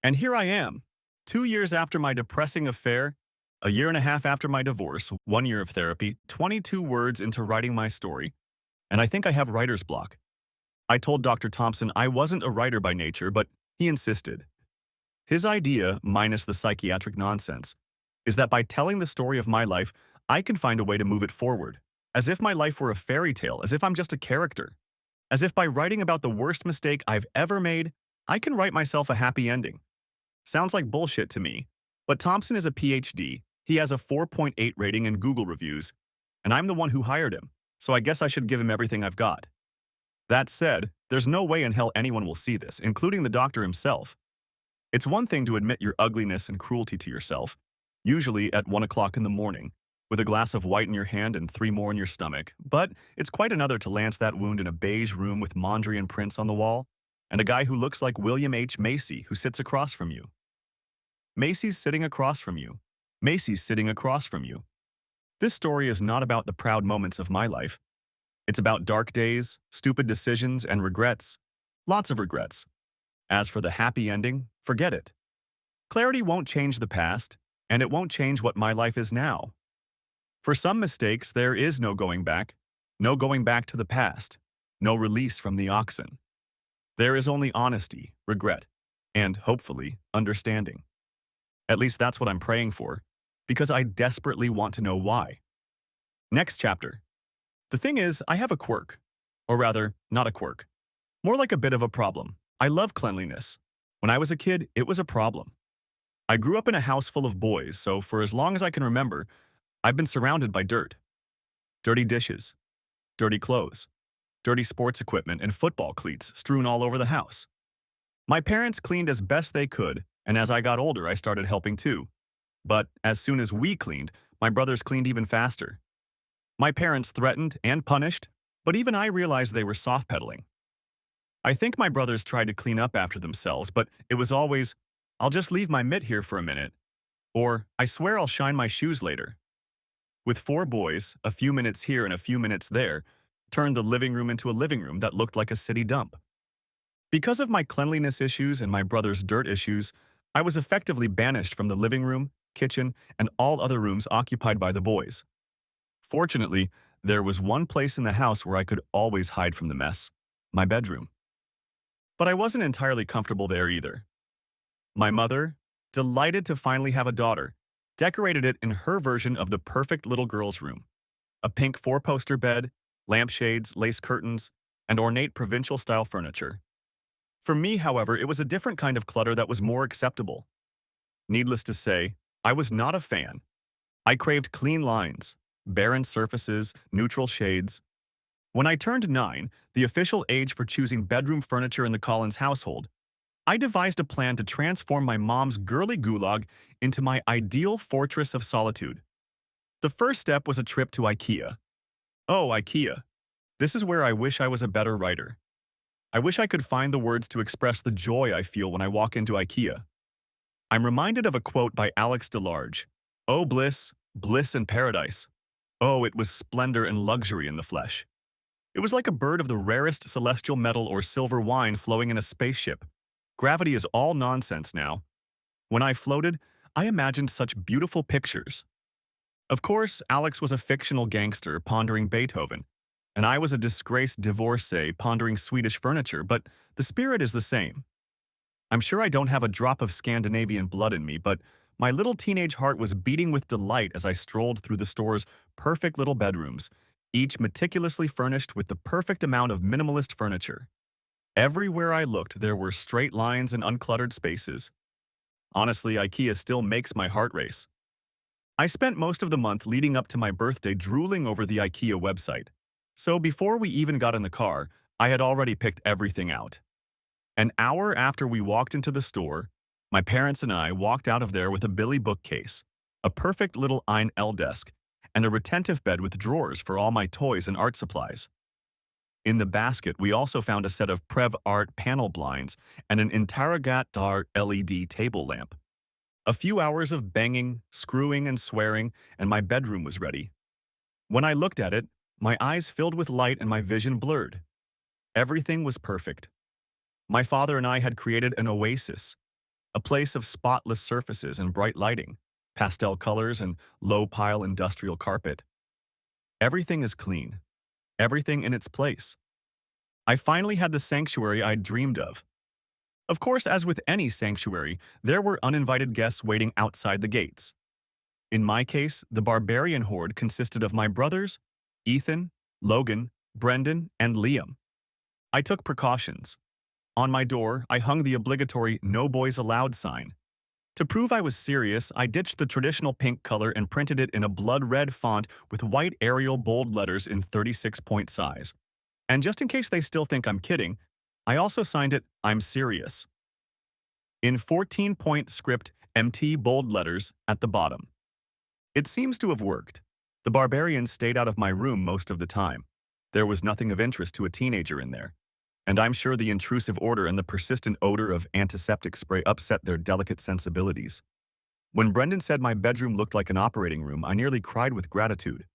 And here I am, 2 years after my depressing affair, a year and a half after my divorce, 1 year of therapy, 22 words into writing my story, and I think I have writer's block. I told Dr. Thompson I wasn't a writer by nature, but he insisted. His idea, minus the psychiatric nonsense, is that by telling the story of my life, I can find a way to move it forward, as if my life were a fairy tale, as if I'm just a character, as if by writing about the worst mistake I've ever made, I can write myself a happy ending. Sounds like bullshit to me, but Thompson is a PhD, he has a 4.8 rating in Google reviews, and I'm the one who hired him, so I guess I should give him everything I've got. That said, there's no way in hell anyone will see this, including the doctor himself. It's one thing to admit your ugliness and cruelty to yourself, usually at 1 o'clock in the morning, with a glass of white in your hand and 3 more in your stomach, but it's quite another to lance that wound in a beige room with Mondrian prints on the wall, and a guy who looks like William H. Macy who sits across from you. Macy's sitting across from you. Macy's sitting across from you. This story is not about the proud moments of my life. It's about dark days, stupid decisions, and regrets. Lots of regrets. As for the happy ending, forget it. Clarity won't change the past, and it won't change what my life is now. For some mistakes, there is no going back to the past, no release from the oxen. There is only honesty, regret, and, hopefully, understanding. At least that's what I'm praying for, because I desperately want to know why. Next chapter. The thing is, I have a quirk. Or rather, not a quirk. More like a bit of a problem. I love cleanliness. When I was a kid, it was a problem. I grew up in a house full of boys, so for as long as I can remember, I've been surrounded by dirt. Dirty dishes, dirty clothes, dirty sports equipment, and football cleats strewn all over the house. My parents cleaned as best they could, and as I got older, I started helping too. But as soon as we cleaned, my brothers cleaned even faster. My parents threatened and punished, but even I realized they were soft-pedaling. I think my brothers tried to clean up after themselves, but it was always, "I'll just leave my mitt here for a minute," or "I swear I'll shine my shoes later." With 4 boys, a few minutes here and a few minutes there, turned the living room into a living room that looked like a city dump. Because of my cleanliness issues and my brother's dirt issues, I was effectively banished from the living room, kitchen, and all other rooms occupied by the boys. Fortunately, there was one place in the house where I could always hide from the mess: my bedroom. But I wasn't entirely comfortable there either. My mother, delighted to finally have a daughter, decorated it in her version of the perfect little girl's room: a pink 4-poster bed, lampshades, lace curtains, and ornate provincial-style furniture. For me, however, it was a different kind of clutter that was more acceptable. Needless to say, I was not a fan. I craved clean lines, barren surfaces, neutral shades. When I turned 9, the official age for choosing bedroom furniture in the Collins household, I devised a plan to transform my mom's girly gulag into my ideal fortress of solitude. The first step was a trip to IKEA. Oh, IKEA. This is where I wish I was a better writer. I wish I could find the words to express the joy I feel when I walk into IKEA. I'm reminded of a quote by Alex DeLarge. "Oh, bliss, bliss and paradise. Oh, it was splendor and luxury in the flesh. It was like a bird of the rarest celestial metal or silver wine flowing in a spaceship. Gravity is all nonsense now. When I floated, I imagined such beautiful pictures." Of course, Alex was a fictional gangster pondering Beethoven, and I was a disgraced divorcee pondering Swedish furniture, but the spirit is the same. I'm sure I don't have a drop of Scandinavian blood in me, but my little teenage heart was beating with delight as I strolled through the store's perfect little bedrooms, each meticulously furnished with the perfect amount of minimalist furniture. Everywhere I looked, there were straight lines and uncluttered spaces. Honestly, IKEA still makes my heart race. I spent most of the month leading up to my birthday drooling over the IKEA website. So before we even got in the car, I had already picked everything out. An hour after we walked into the store, my parents and I walked out of there with a Billy bookcase, a perfect little Ein-L desk, and a retentive bed with drawers for all my toys and art supplies. In the basket, we also found a set of Prev Art panel blinds and an Interrogat Dar LED table lamp. A few hours of banging, screwing, and swearing, and my bedroom was ready. When I looked at it, my eyes filled with light and my vision blurred. Everything was perfect. My father and I had created an oasis, a place of spotless surfaces and bright lighting, pastel colors and low-pile industrial carpet. Everything is clean, everything in its place. I finally had the sanctuary I'd dreamed of. Of course, as with any sanctuary, there were uninvited guests waiting outside the gates. In my case, the barbarian horde consisted of my brothers, Ethan, Logan, Brendan, and Liam. I took precautions. On my door, I hung the obligatory "No Boys Allowed" sign. To prove I was serious, I ditched the traditional pink color and printed it in a blood-red font with white Arial bold letters in 36-point size. And just in case they still think I'm kidding, I also signed it "I'm serious" in 14-point script MT bold letters at the bottom. It seems to have worked. The barbarians stayed out of my room most of the time. There was nothing of interest to a teenager in there. And I'm sure the intrusive odor and the persistent odor of antiseptic spray upset their delicate sensibilities. When Brendan said my bedroom looked like an operating room, I nearly cried with gratitude.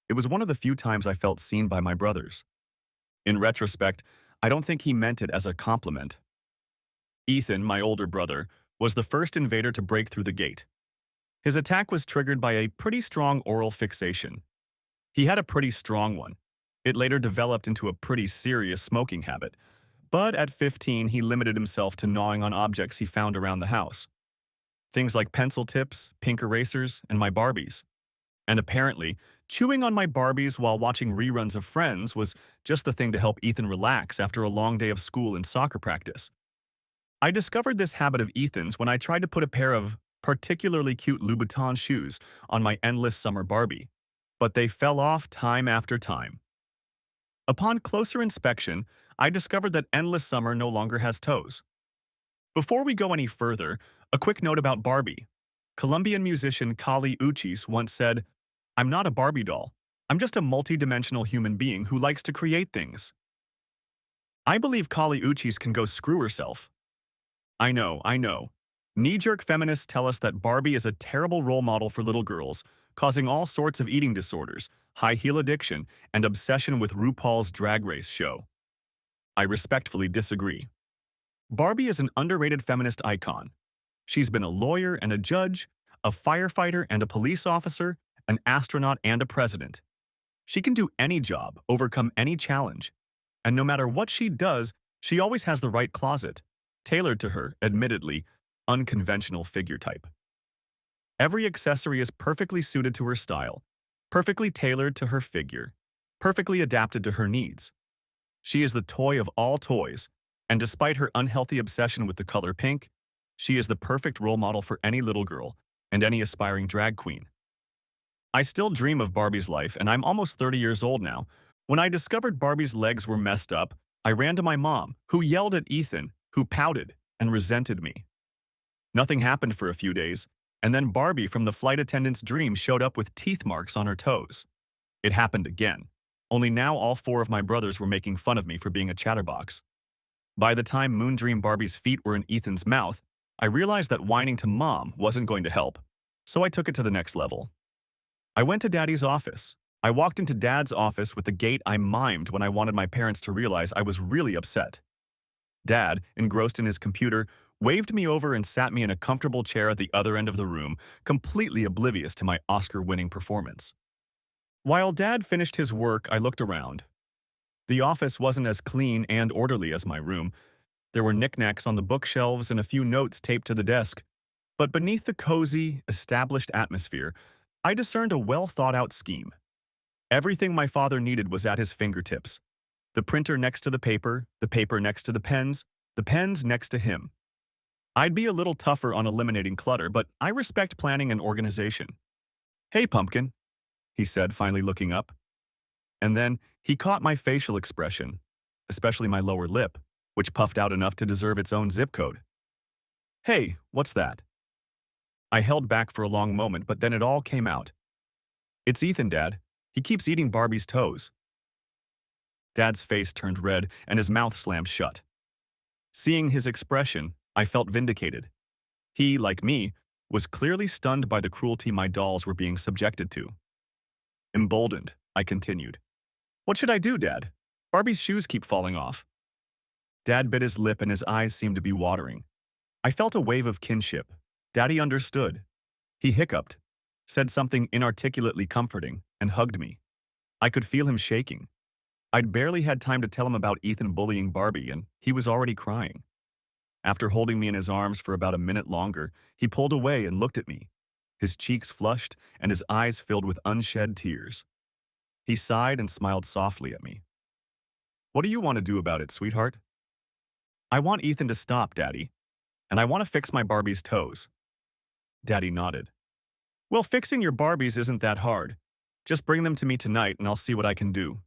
It was one of the few times I felt seen by my brothers. In retrospect, I don't think he meant it as a compliment. Ethan, my older brother, was the first invader to break through the gate. His attack was triggered by a pretty strong oral fixation. He had a pretty strong one. It later developed into a pretty serious smoking habit, but at 15 he limited himself to gnawing on objects he found around the house. Things like pencil tips, pink erasers, and my Barbies. And apparently, chewing on my Barbies while watching reruns of Friends was just the thing to help Ethan relax after a long day of school and soccer practice. I discovered this habit of Ethan's when I tried to put a pair of particularly cute Louboutin shoes on my endless summer Barbie, but they fell off time after time. Upon closer inspection, I discovered that Endless Summer no longer has toes. Before we go any further, a quick note about Barbie. Colombian musician Kali Uchis once said, "I'm not a Barbie doll. I'm just a multi-dimensional human being who likes to create things." I believe Kali Uchis can go screw herself. I know. Knee-jerk feminists tell us that Barbie is a terrible role model for little girls, causing all sorts of eating disorders, high heel addiction, and obsession with RuPaul's Drag Race show. I respectfully disagree. Barbie is an underrated feminist icon. She's been a lawyer and a judge, a firefighter and a police officer, an astronaut and a president. She can do any job, overcome any challenge. And no matter what she does, she always has the right closet, tailored to her, admittedly, unconventional figure type. Every accessory is perfectly suited to her style, perfectly tailored to her figure, perfectly adapted to her needs. She is the toy of all toys, and despite her unhealthy obsession with the color pink, she is the perfect role model for any little girl and any aspiring drag queen. I still dream of Barbie's life, and I'm almost 30 years old now. When I discovered Barbie's legs were messed up, I ran to my mom, who yelled at Ethan, who pouted and resented me. Nothing happened for a few days, and then Barbie from the flight attendant's dream showed up with teeth marks on her toes. It happened again, only now all four of my brothers were making fun of me for being a chatterbox. By the time Moondream Barbie's feet were in Ethan's mouth, I realized that whining to Mom wasn't going to help, so I took it to the next level. I went to Daddy's office. I walked into Dad's office with the gait I mimed when I wanted my parents to realize I was really upset. Dad, engrossed in his computer, waved me over and sat me in a comfortable chair at the other end of the room, completely oblivious to my Oscar-winning performance. While Dad finished his work, I looked around. The office wasn't as clean and orderly as my room. There were knickknacks on the bookshelves and a few notes taped to the desk. But beneath the cozy, established atmosphere, I discerned a well-thought-out scheme. Everything my father needed was at his fingertips. The printer next to the paper next to the pens next to him. I'd be a little tougher on eliminating clutter, but I respect planning and organization. "Hey, Pumpkin," he said, finally looking up. And then he caught my facial expression, especially my lower lip, which puffed out enough to deserve its own zip code. "Hey, what's that?" I held back for a long moment, but then it all came out. "It's Ethan, Dad. He keeps eating Barbie's toes." Dad's face turned red and his mouth slammed shut. Seeing his expression, I felt vindicated. He, like me, was clearly stunned by the cruelty my dolls were being subjected to. Emboldened, I continued. "What should I do, Dad? Barbie's shoes keep falling off." Dad bit his lip and his eyes seemed to be watering. I felt a wave of kinship. Daddy understood. He hiccuped, said something inarticulately comforting, and hugged me. I could feel him shaking. I'd barely had time to tell him about Ethan bullying Barbie, and he was already crying. After holding me in his arms for about a minute longer, he pulled away and looked at me, his cheeks flushed and his eyes filled with unshed tears. He sighed and smiled softly at me. "What do you want to do about it, sweetheart?" "I want Ethan to stop, Daddy, and I want to fix my Barbie's toes." Daddy nodded. "Well, fixing your Barbies isn't that hard. Just bring them to me tonight and I'll see what I can do."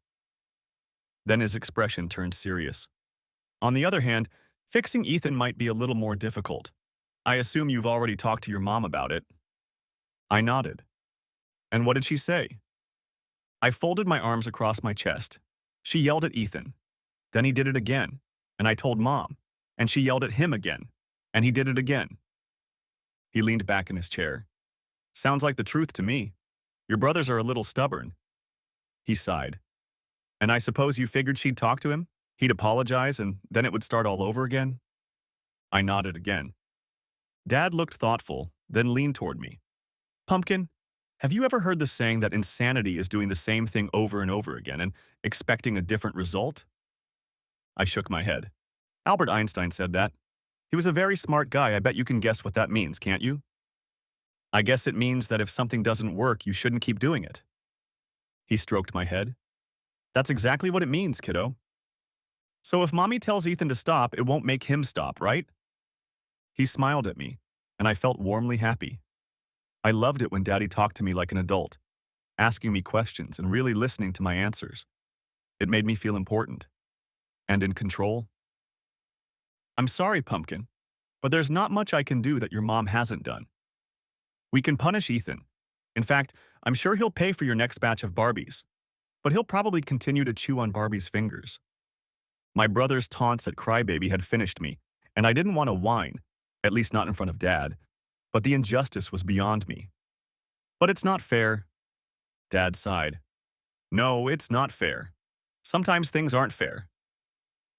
Then his expression turned serious. "On the other hand, fixing Ethan might be a little more difficult. I assume you've already talked to your mom about it." I nodded. "And what did she say?" I folded my arms across my chest. She yelled at Ethan. Then he did it again, and I told Mom, and she yelled at him again, and he did it again. He leaned back in his chair. "Sounds like the truth to me. Your brothers are a little stubborn." He sighed. "And I suppose you figured she'd talk to him? He'd apologize, and then it would start all over again?" I nodded again. Dad looked thoughtful, then leaned toward me. "Pumpkin, have you ever heard the saying that insanity is doing the same thing over and over again and expecting a different result?" I shook my head. "Albert Einstein said that. He was a very smart guy. I bet you can guess what that means, can't you?" "I guess it means that if something doesn't work, you shouldn't keep doing it." He stroked my head. "That's exactly what it means, kiddo. So if Mommy tells Ethan to stop, it won't make him stop, right?" He smiled at me, and I felt warmly happy. I loved it when Daddy talked to me like an adult, asking me questions and really listening to my answers. It made me feel important and in control. "I'm sorry, Pumpkin, but there's not much I can do that your mom hasn't done. We can punish Ethan. In fact, I'm sure he'll pay for your next batch of Barbies, but he'll probably continue to chew on Barbie's fingers." My brother's taunts at Crybaby had finished me, and I didn't want to whine, at least not in front of Dad, but the injustice was beyond me. "But it's not fair." Dad sighed. "No, it's not fair. Sometimes things aren't fair."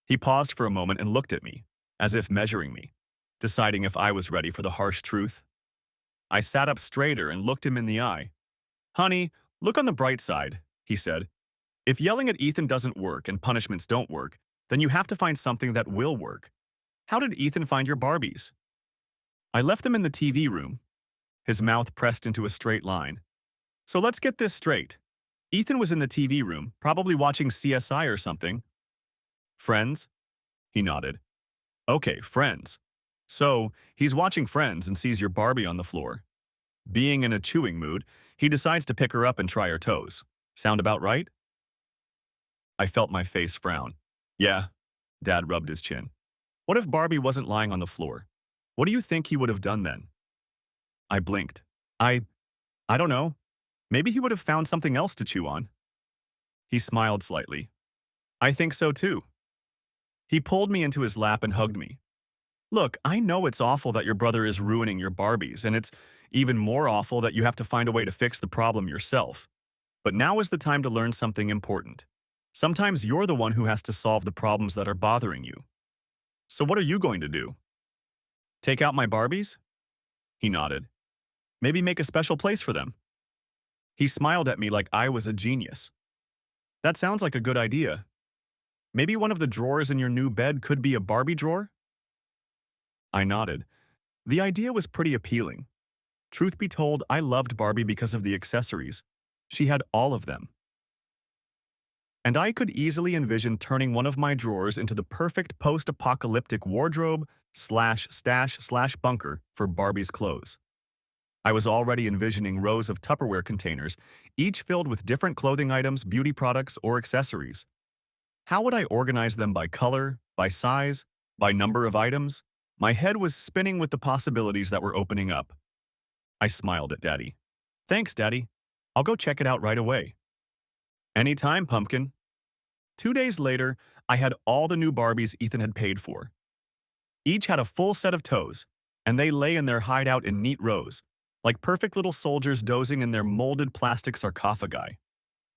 He paused for a moment and looked at me, as if measuring me, deciding if I was ready for the harsh truth. I sat up straighter and looked him in the eye. "Honey, look on the bright side," he said. "If yelling at Ethan doesn't work and punishments don't work, then you have to find something that will work. How did Ethan find your Barbies?" "I left them in the TV room." His mouth pressed into a straight line. "So let's get this straight. Ethan was in the TV room, probably watching CSI or something." "Friends?" He nodded. "Okay, Friends. So, he's watching Friends and sees your Barbie on the floor. Being in a chewing mood, he decides to pick her up and try her toes. Sound about right?" I felt my face frown. "Yeah." Dad rubbed his chin. "What if Barbie wasn't lying on the floor? What do you think he would have done then?" I blinked. I don't know. Maybe he would have found something else to chew on." He smiled slightly. "I think so too." He pulled me into his lap and hugged me. "Look, I know it's awful that your brother is ruining your Barbies, and it's even more awful that you have to find a way to fix the problem yourself. But now is the time to learn something important. Sometimes you're the one who has to solve the problems that are bothering you. So what are you going to do? Take out my Barbies?" He nodded. "Maybe make a special place for them." He smiled at me like I was a genius. "That sounds like a good idea. Maybe one of the drawers in your new bed could be a Barbie drawer?" I nodded. The idea was pretty appealing. Truth be told, I loved Barbie because of the accessories. She had all of them. And I could easily envision turning one of my drawers into the perfect post-apocalyptic wardrobe slash stash slash bunker for Barbie's clothes. I was already envisioning rows of Tupperware containers, each filled with different clothing items, beauty products, or accessories. How would I organize them by color, by size, by number of items? My head was spinning with the possibilities that were opening up. I smiled at Daddy. "Thanks, Daddy. I'll go check it out right away." "Anytime, Pumpkin." 2 days later, I had all the new Barbies Ethan had paid for. Each had a full set of toes, and they lay in their hideout in neat rows, like perfect little soldiers dozing in their molded plastic sarcophagi.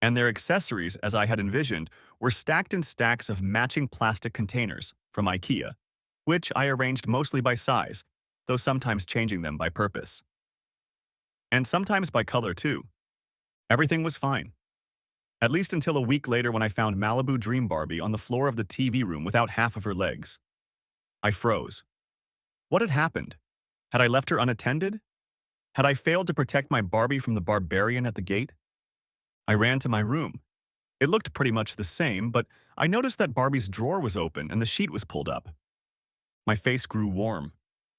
And their accessories, as I had envisioned, were stacked in stacks of matching plastic containers from IKEA, which I arranged mostly by size, though sometimes changing them by purpose. And sometimes by color, too. Everything was fine. At least until a week later when I found Malibu Dream Barbie on the floor of the TV room without half of her legs. I froze. What had happened? Had I left her unattended? Had I failed to protect my Barbie from the barbarian at the gate? I ran to my room. It looked pretty much the same, but I noticed that Barbie's drawer was open and the sheet was pulled up. My face grew warm.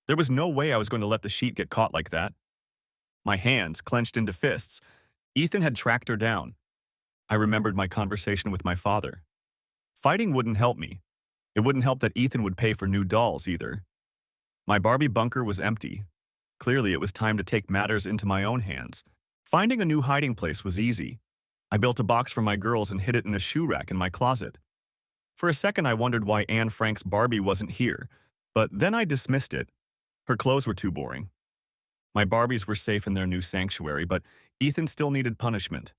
There was no way I was going to let the sheet get caught like that. My hands clenched into fists. Ethan had tracked her down. I remembered my conversation with my father. Fighting wouldn't help me. It wouldn't help that Ethan would pay for new dolls either. My Barbie bunker was empty. Clearly, it was time to take matters into my own hands. Finding a new hiding place was easy. I built a box for my girls and hid it in a shoe rack in my closet. For a second, I wondered why Anne Frank's Barbie wasn't here, but then I dismissed it. Her clothes were too boring. My Barbies were safe in their new sanctuary, but Ethan still needed punishment.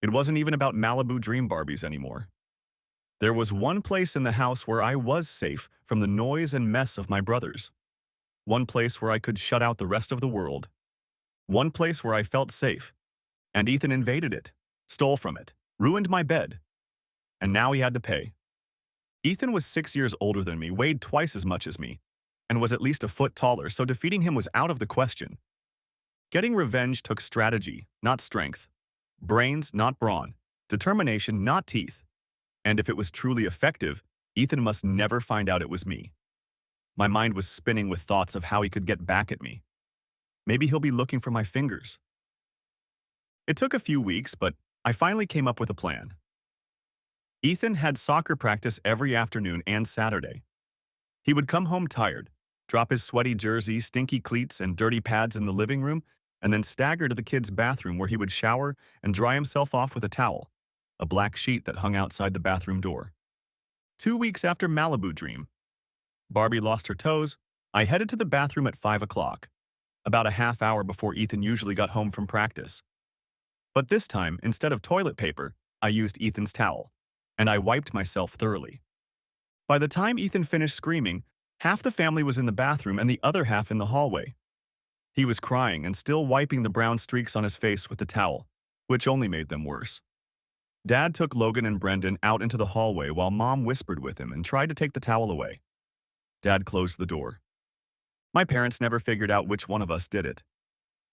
It wasn't even about Malibu Dream Barbies anymore. There was one place in the house where I was safe from the noise and mess of my brothers. One place where I could shut out the rest of the world. One place where I felt safe. And Ethan invaded it, stole from it, ruined my bed. And now he had to pay. Ethan was 6 years older than me, weighed twice as much as me, and was at least a foot taller, so defeating him was out of the question. Getting revenge took strategy, not strength. Brains, not brawn. Determination, not teeth. And if it was truly effective, Ethan must never find out it was me. My mind was spinning with thoughts of how he could get back at me. Maybe he'll be looking for my fingers. It took a few weeks, but I finally came up with a plan. Ethan had soccer practice every afternoon and Saturday. He would come home tired, drop his sweaty jersey, stinky cleats, and dirty pads in the living room, and then stagger to the kids' bathroom where he would shower and dry himself off with a towel, a black sheet that hung outside the bathroom door. 2 weeks after Malibu Dream, Barbie lost her toes. I headed to the bathroom at 5 o'clock, about a half hour before Ethan usually got home from practice. But this time, instead of toilet paper, I used Ethan's towel, and I wiped myself thoroughly. By the time Ethan finished screaming, half the family was in the bathroom and the other half in the hallway. He was crying and still wiping the brown streaks on his face with the towel, which only made them worse. Dad took Logan and Brendan out into the hallway while Mom whispered with him and tried to take the towel away. Dad closed the door. My parents never figured out which one of us did it.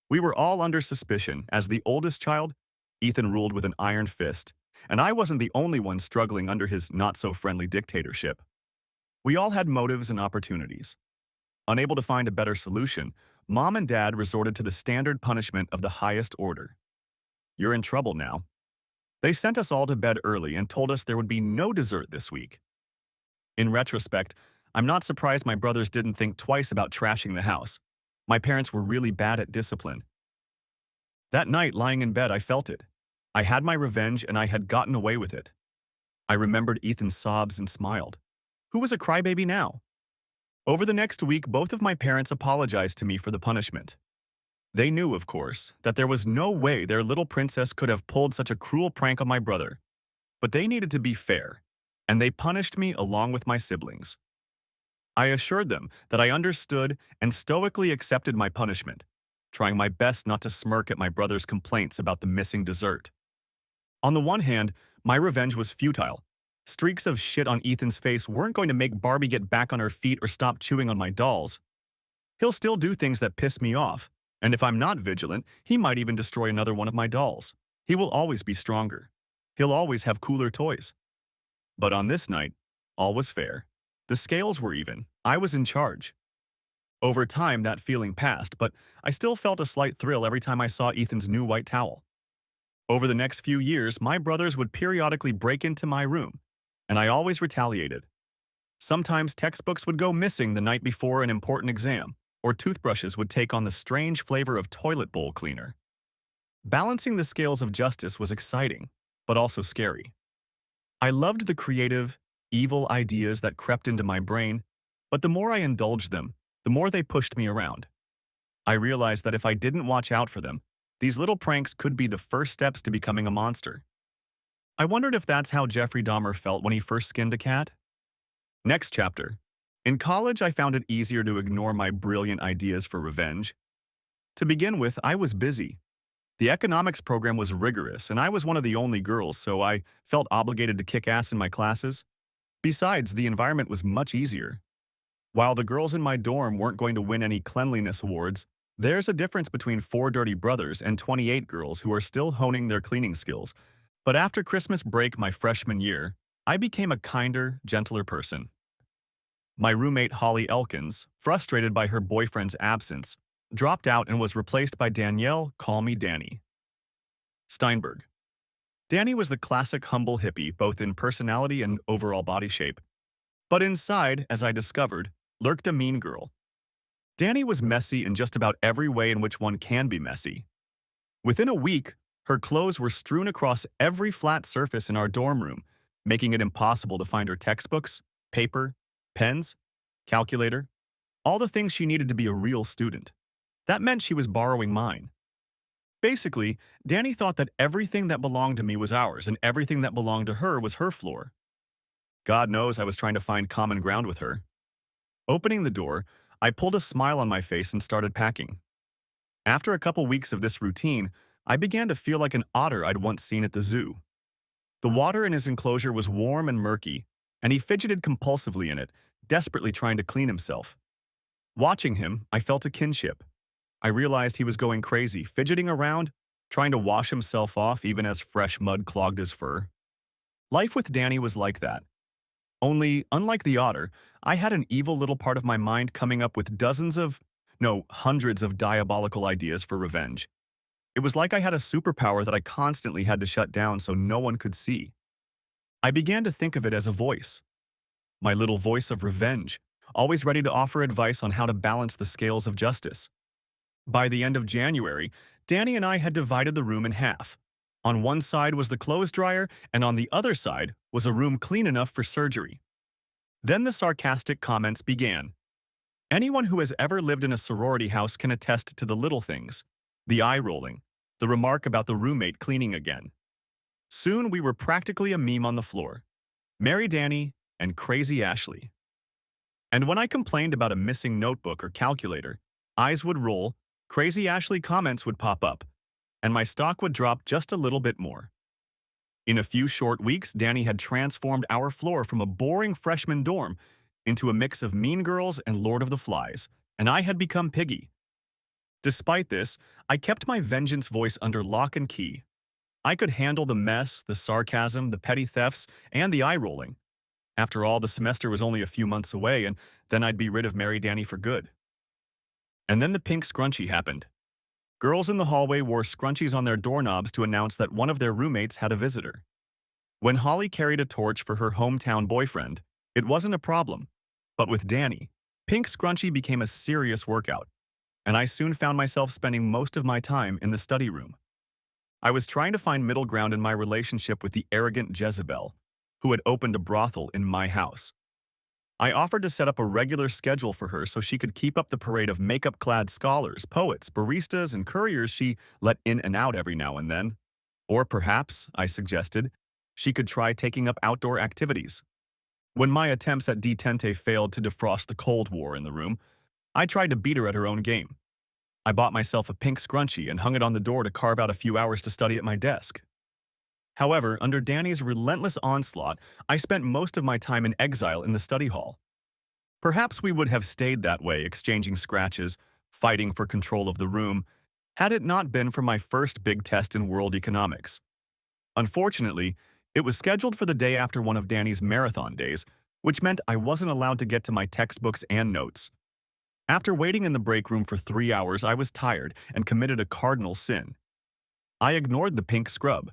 We were all under suspicion. As the oldest child, Ethan ruled with an iron fist, and I wasn't the only one struggling under his not-so-friendly dictatorship. We all had motives and opportunities. Unable to find a better solution, Mom and Dad resorted to the standard punishment of the highest order. You're in trouble now. They sent us all to bed early and told us there would be no dessert this week. In retrospect, I'm not surprised my brothers didn't think twice about trashing the house. My parents were really bad at discipline. That night, lying in bed, I felt it. I had my revenge and I had gotten away with it. I remembered Ethan's sobs and smiled. Who was a crybaby now? Over the next week, both of my parents apologized to me for the punishment. They knew, of course, that there was no way their little princess could have pulled such a cruel prank on my brother. But they needed to be fair, and they punished me along with my siblings. I assured them that I understood and stoically accepted my punishment, trying my best not to smirk at my brother's complaints about the missing dessert. On the one hand, my revenge was futile. Streaks of shit on Ethan's face weren't going to make Barbie get back on her feet or stop chewing on my dolls. He'll still do things that piss me off, and if I'm not vigilant, he might even destroy another one of my dolls. He will always be stronger. He'll always have cooler toys. But on this night, all was fair. The scales were even. I was in charge. Over time, that feeling passed, but I still felt a slight thrill every time I saw Ethan's new white towel. Over the next few years, my brothers would periodically break into my room, and I always retaliated. Sometimes textbooks would go missing the night before an important exam, or toothbrushes would take on the strange flavor of toilet bowl cleaner. Balancing the scales of justice was exciting, but also scary. I loved the creative, evil ideas that crept into my brain, but the more I indulged them, the more they pushed me around. I realized that if I didn't watch out for them, these little pranks could be the first steps to becoming a monster. I wondered if that's how Jeffrey Dahmer felt when he first skinned a cat. Next chapter. In college, I found it easier to ignore my brilliant ideas for revenge. To begin with, I was busy. The economics program was rigorous, and I was one of the only girls, so I felt obligated to kick ass in my classes. Besides, the environment was much easier. While the girls in my dorm weren't going to win any cleanliness awards, there's a difference between four dirty brothers and 28 girls who are still honing their cleaning skills. But after Christmas break my freshman year, I became a kinder, gentler person. My roommate Holly Elkins, frustrated by her boyfriend's absence, dropped out and was replaced by Danielle, call me Danny, Steinberg. Danny was the classic humble hippie, both in personality and overall body shape. But inside, as I discovered, lurked a mean girl. Danny was messy in just about every way in which one can be messy. Within a week, her clothes were strewn across every flat surface in our dorm room, making it impossible to find her textbooks, paper, pens, calculator, all the things she needed to be a real student. That meant she was borrowing mine. Basically, Danny thought that everything that belonged to me was ours and everything that belonged to her was her floor. God knows I was trying to find common ground with her. Opening the door, I pulled a smile on my face and started packing. After a couple weeks of this routine, I began to feel like an otter I'd once seen at the zoo. The water in his enclosure was warm and murky, and he fidgeted compulsively in it, desperately trying to clean himself. Watching him, I felt a kinship. I realized he was going crazy, fidgeting around, trying to wash himself off even as fresh mud clogged his fur. Life with Danny was like that. Only, unlike the otter, I had an evil little part of my mind coming up with hundreds of diabolical ideas for revenge. It was like I had a superpower that I constantly had to shut down so no one could see. I began to think of it as a voice. My little voice of revenge, always ready to offer advice on how to balance the scales of justice. By the end of January, Danny and I had divided the room in half. On one side was the clothes dryer, and on the other side was a room clean enough for surgery. Then the sarcastic comments began. Anyone who has ever lived in a sorority house can attest to the little things, the eye rolling, the remark about the roommate cleaning again. Soon we were practically a meme on the floor. Mary Danny and Crazy Ashley. And when I complained about a missing notebook or calculator, eyes would roll, Crazy Ashley comments would pop up, and my stock would drop just a little bit more. In a few short weeks, Danny had transformed our floor from a boring freshman dorm into a mix of Mean Girls and Lord of the Flies, and I had become Piggy. Despite this, I kept my vengeance voice under lock and key. I could handle the mess, the sarcasm, the petty thefts, and the eye-rolling. After all, the semester was only a few months away, and then I'd be rid of Mary Danny for good. And then the pink scrunchie happened. Girls in the hallway wore scrunchies on their doorknobs to announce that one of their roommates had a visitor. When Holly carried a torch for her hometown boyfriend, it wasn't a problem. But with Danny, pink scrunchie became a serious workout, and I soon found myself spending most of my time in the study room. I was trying to find middle ground in my relationship with the arrogant Jezebel, who had opened a brothel in my house. I offered to set up a regular schedule for her so she could keep up the parade of makeup-clad scholars, poets, baristas, and couriers she let in and out every now and then. Or perhaps, I suggested, she could try taking up outdoor activities. When my attempts at detente failed to defrost the Cold War in the room, I tried to beat her at her own game. I bought myself a pink scrunchie and hung it on the door to carve out a few hours to study at my desk. However, under Danny's relentless onslaught, I spent most of my time in exile in the study hall. Perhaps we would have stayed that way, exchanging scratches, fighting for control of the room, had it not been for my first big test in world economics. Unfortunately, it was scheduled for the day after one of Danny's marathon days, which meant I wasn't allowed to get to my textbooks and notes. After waiting in the break room for 3 hours, I was tired and committed a cardinal sin. I ignored the pink scrub.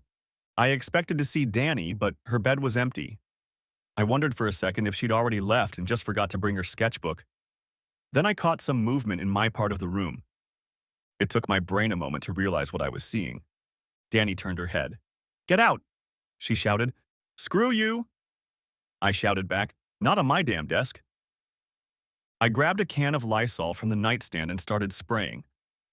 I expected to see Danny, but her bed was empty. I wondered for a second if she'd already left and just forgot to bring her sketchbook. Then I caught some movement in my part of the room. It took my brain a moment to realize what I was seeing. Danny turned her head. "Get out!" she shouted. "Screw you!" I shouted back, "Not on my damn desk." I grabbed a can of Lysol from the nightstand and started spraying.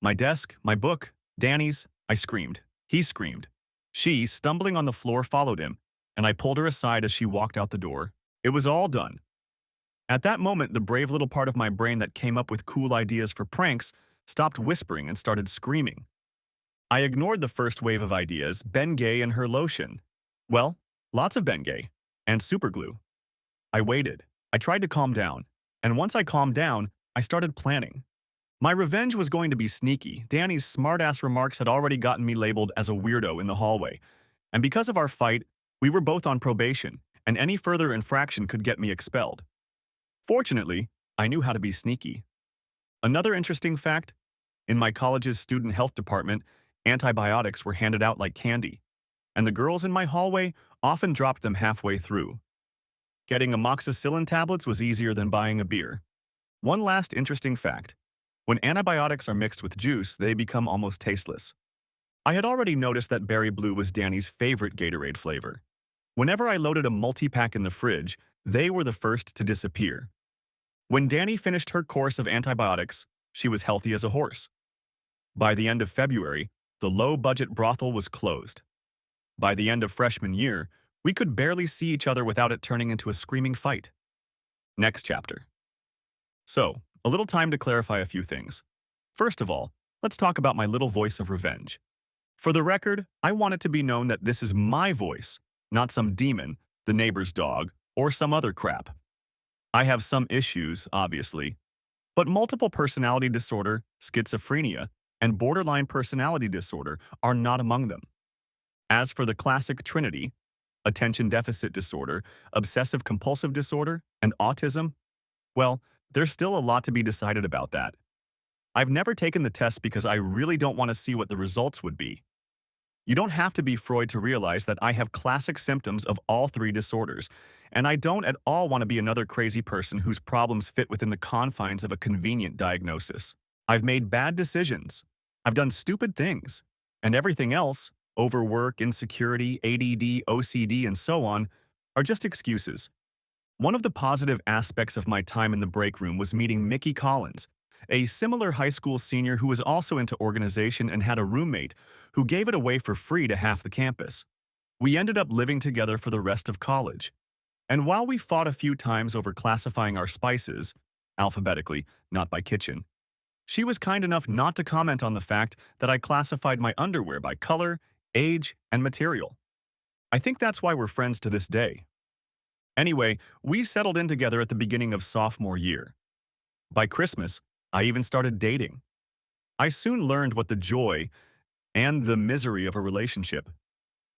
My desk, my book, Danny's, I screamed. He screamed. She, stumbling on the floor, followed him, and I pulled her aside as she walked out the door. It was all done. At that moment, the brave little part of my brain that came up with cool ideas for pranks stopped whispering and started screaming. I ignored the first wave of ideas, Bengay and her lotion. Well, lots of Bengay. And superglue. I waited. I tried to calm down. And once I calmed down, I started planning. My revenge was going to be sneaky. Danny's smartass remarks had already gotten me labeled as a weirdo in the hallway. And because of our fight, we were both on probation, and any further infraction could get me expelled. Fortunately, I knew how to be sneaky. Another interesting fact, in my college's student health department, antibiotics were handed out like candy, and the girls in my hallway often dropped them halfway through. Getting amoxicillin tablets was easier than buying a beer. One last interesting fact. When antibiotics are mixed with juice, they become almost tasteless. I had already noticed that berry blue was Danny's favorite Gatorade flavor. Whenever I loaded a multi-pack in the fridge, they were the first to disappear. When Danny finished her course of antibiotics, she was healthy as a horse. By the end of February, the low-budget brothel was closed. By the end of freshman year, we could barely see each other without it turning into a screaming fight. Next chapter. So, a little time to clarify a few things. First of all, let's talk about my little voice of revenge. For the record, I want it to be known that this is my voice, not some demon, the neighbor's dog, or some other crap. I have some issues, obviously, but multiple personality disorder, schizophrenia, and borderline personality disorder are not among them. As for the classic trinity, attention deficit disorder, obsessive compulsive disorder, and autism, well, there's still a lot to be decided about that. I've never taken the test because I really don't want to see what the results would be. You don't have to be Freud to realize that I have classic symptoms of all three disorders, and I don't at all want to be another crazy person whose problems fit within the confines of a convenient diagnosis. I've made bad decisions. I've done stupid things. And everything else, overwork, insecurity, ADD, OCD, and so on, are just excuses. One of the positive aspects of my time in the break room was meeting Mickey Collins, a similar high school senior who was also into organization and had a roommate who gave it away for free to half the campus. We ended up living together for the rest of college. And while we fought a few times over classifying our spices, alphabetically, not by kitchen, she was kind enough not to comment on the fact that I classified my underwear by color, age, and material. I think that's why we're friends to this day. Anyway, we settled in together at the beginning of sophomore year. By Christmas, I even started dating. I soon learned what the joy and the misery of a relationship.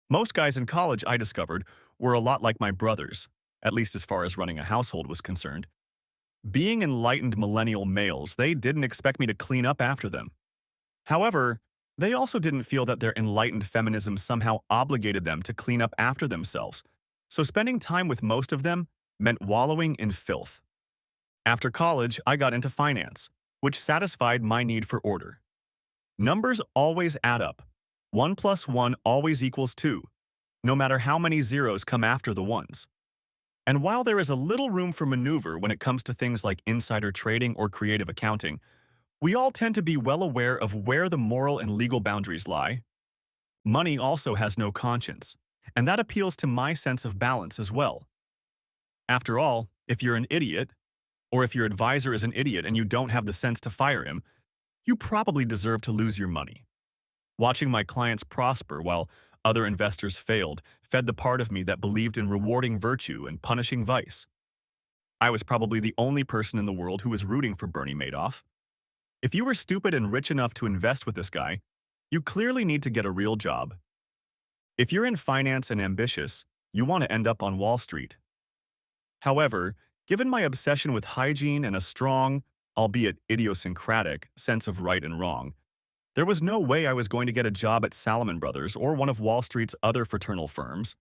Most guys in college, I discovered, were a lot like my brothers, at least as far as running a household was concerned. Being enlightened millennial males, they didn't expect me to clean up after them. However, they also didn't feel that their enlightened feminism somehow obligated them to clean up after themselves, so spending time with most of them meant wallowing in filth. After college, I got into finance, which satisfied my need for order. Numbers always add up. 1 plus 1 always equals 2, no matter how many zeros come after the ones. And while there is a little room for maneuver when it comes to things like insider trading or creative accounting, we all tend to be well aware of where the moral and legal boundaries lie. Money also has no conscience, and that appeals to my sense of balance as well. After all, if you're an idiot, or if your advisor is an idiot and you don't have the sense to fire him, you probably deserve to lose your money. Watching my clients prosper while other investors failed fed the part of me that believed in rewarding virtue and punishing vice. I was probably the only person in the world who was rooting for Bernie Madoff. If you were stupid and rich enough to invest with this guy, you clearly need to get a real job. If you're in finance and ambitious, you want to end up on Wall Street. However, given my obsession with hygiene and a strong, albeit idiosyncratic, sense of right and wrong, there was no way I was going to get a job at Salomon Brothers or one of Wall Street's other fraternal firms.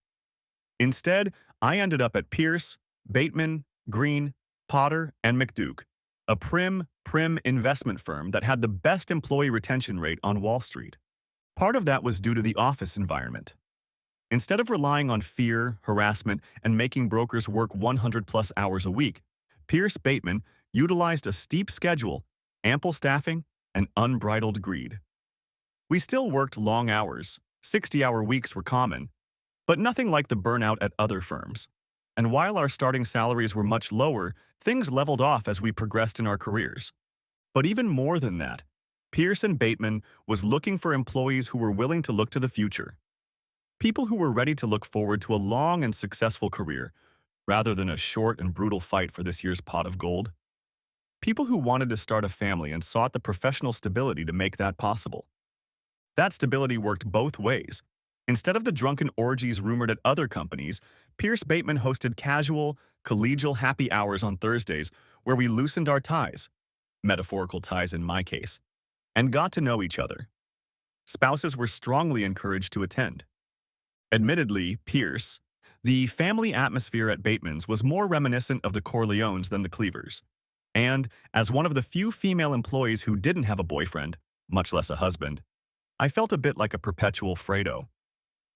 Instead, I ended up at Pierce, Bateman, Green, Potter, and McDuke, a prim investment firm that had the best employee retention rate on Wall Street. Part of that was due to the office environment. Instead of relying on fear, harassment, and making brokers work 100-plus hours a week, Pierce Bateman utilized a steep schedule, ample staffing, and unbridled greed. We still worked long hours, 60-hour weeks were common, but nothing like the burnout at other firms. And while our starting salaries were much lower, things leveled off as we progressed in our careers. But even more than that, Pierce and Bateman was looking for employees who were willing to look to the future. People who were ready to look forward to a long and successful career, rather than a short and brutal fight for this year's pot of gold. People who wanted to start a family and sought the professional stability to make that possible. That stability worked both ways. Instead of the drunken orgies rumored at other companies, Pierce Bateman hosted casual, collegial happy hours on Thursdays where we loosened our ties, metaphorical ties in my case, and got to know each other. Spouses were strongly encouraged to attend. Admittedly, the family atmosphere at Bateman's was more reminiscent of the Corleones than the Cleavers. And, as one of the few female employees who didn't have a boyfriend, much less a husband, I felt a bit like a perpetual Fredo.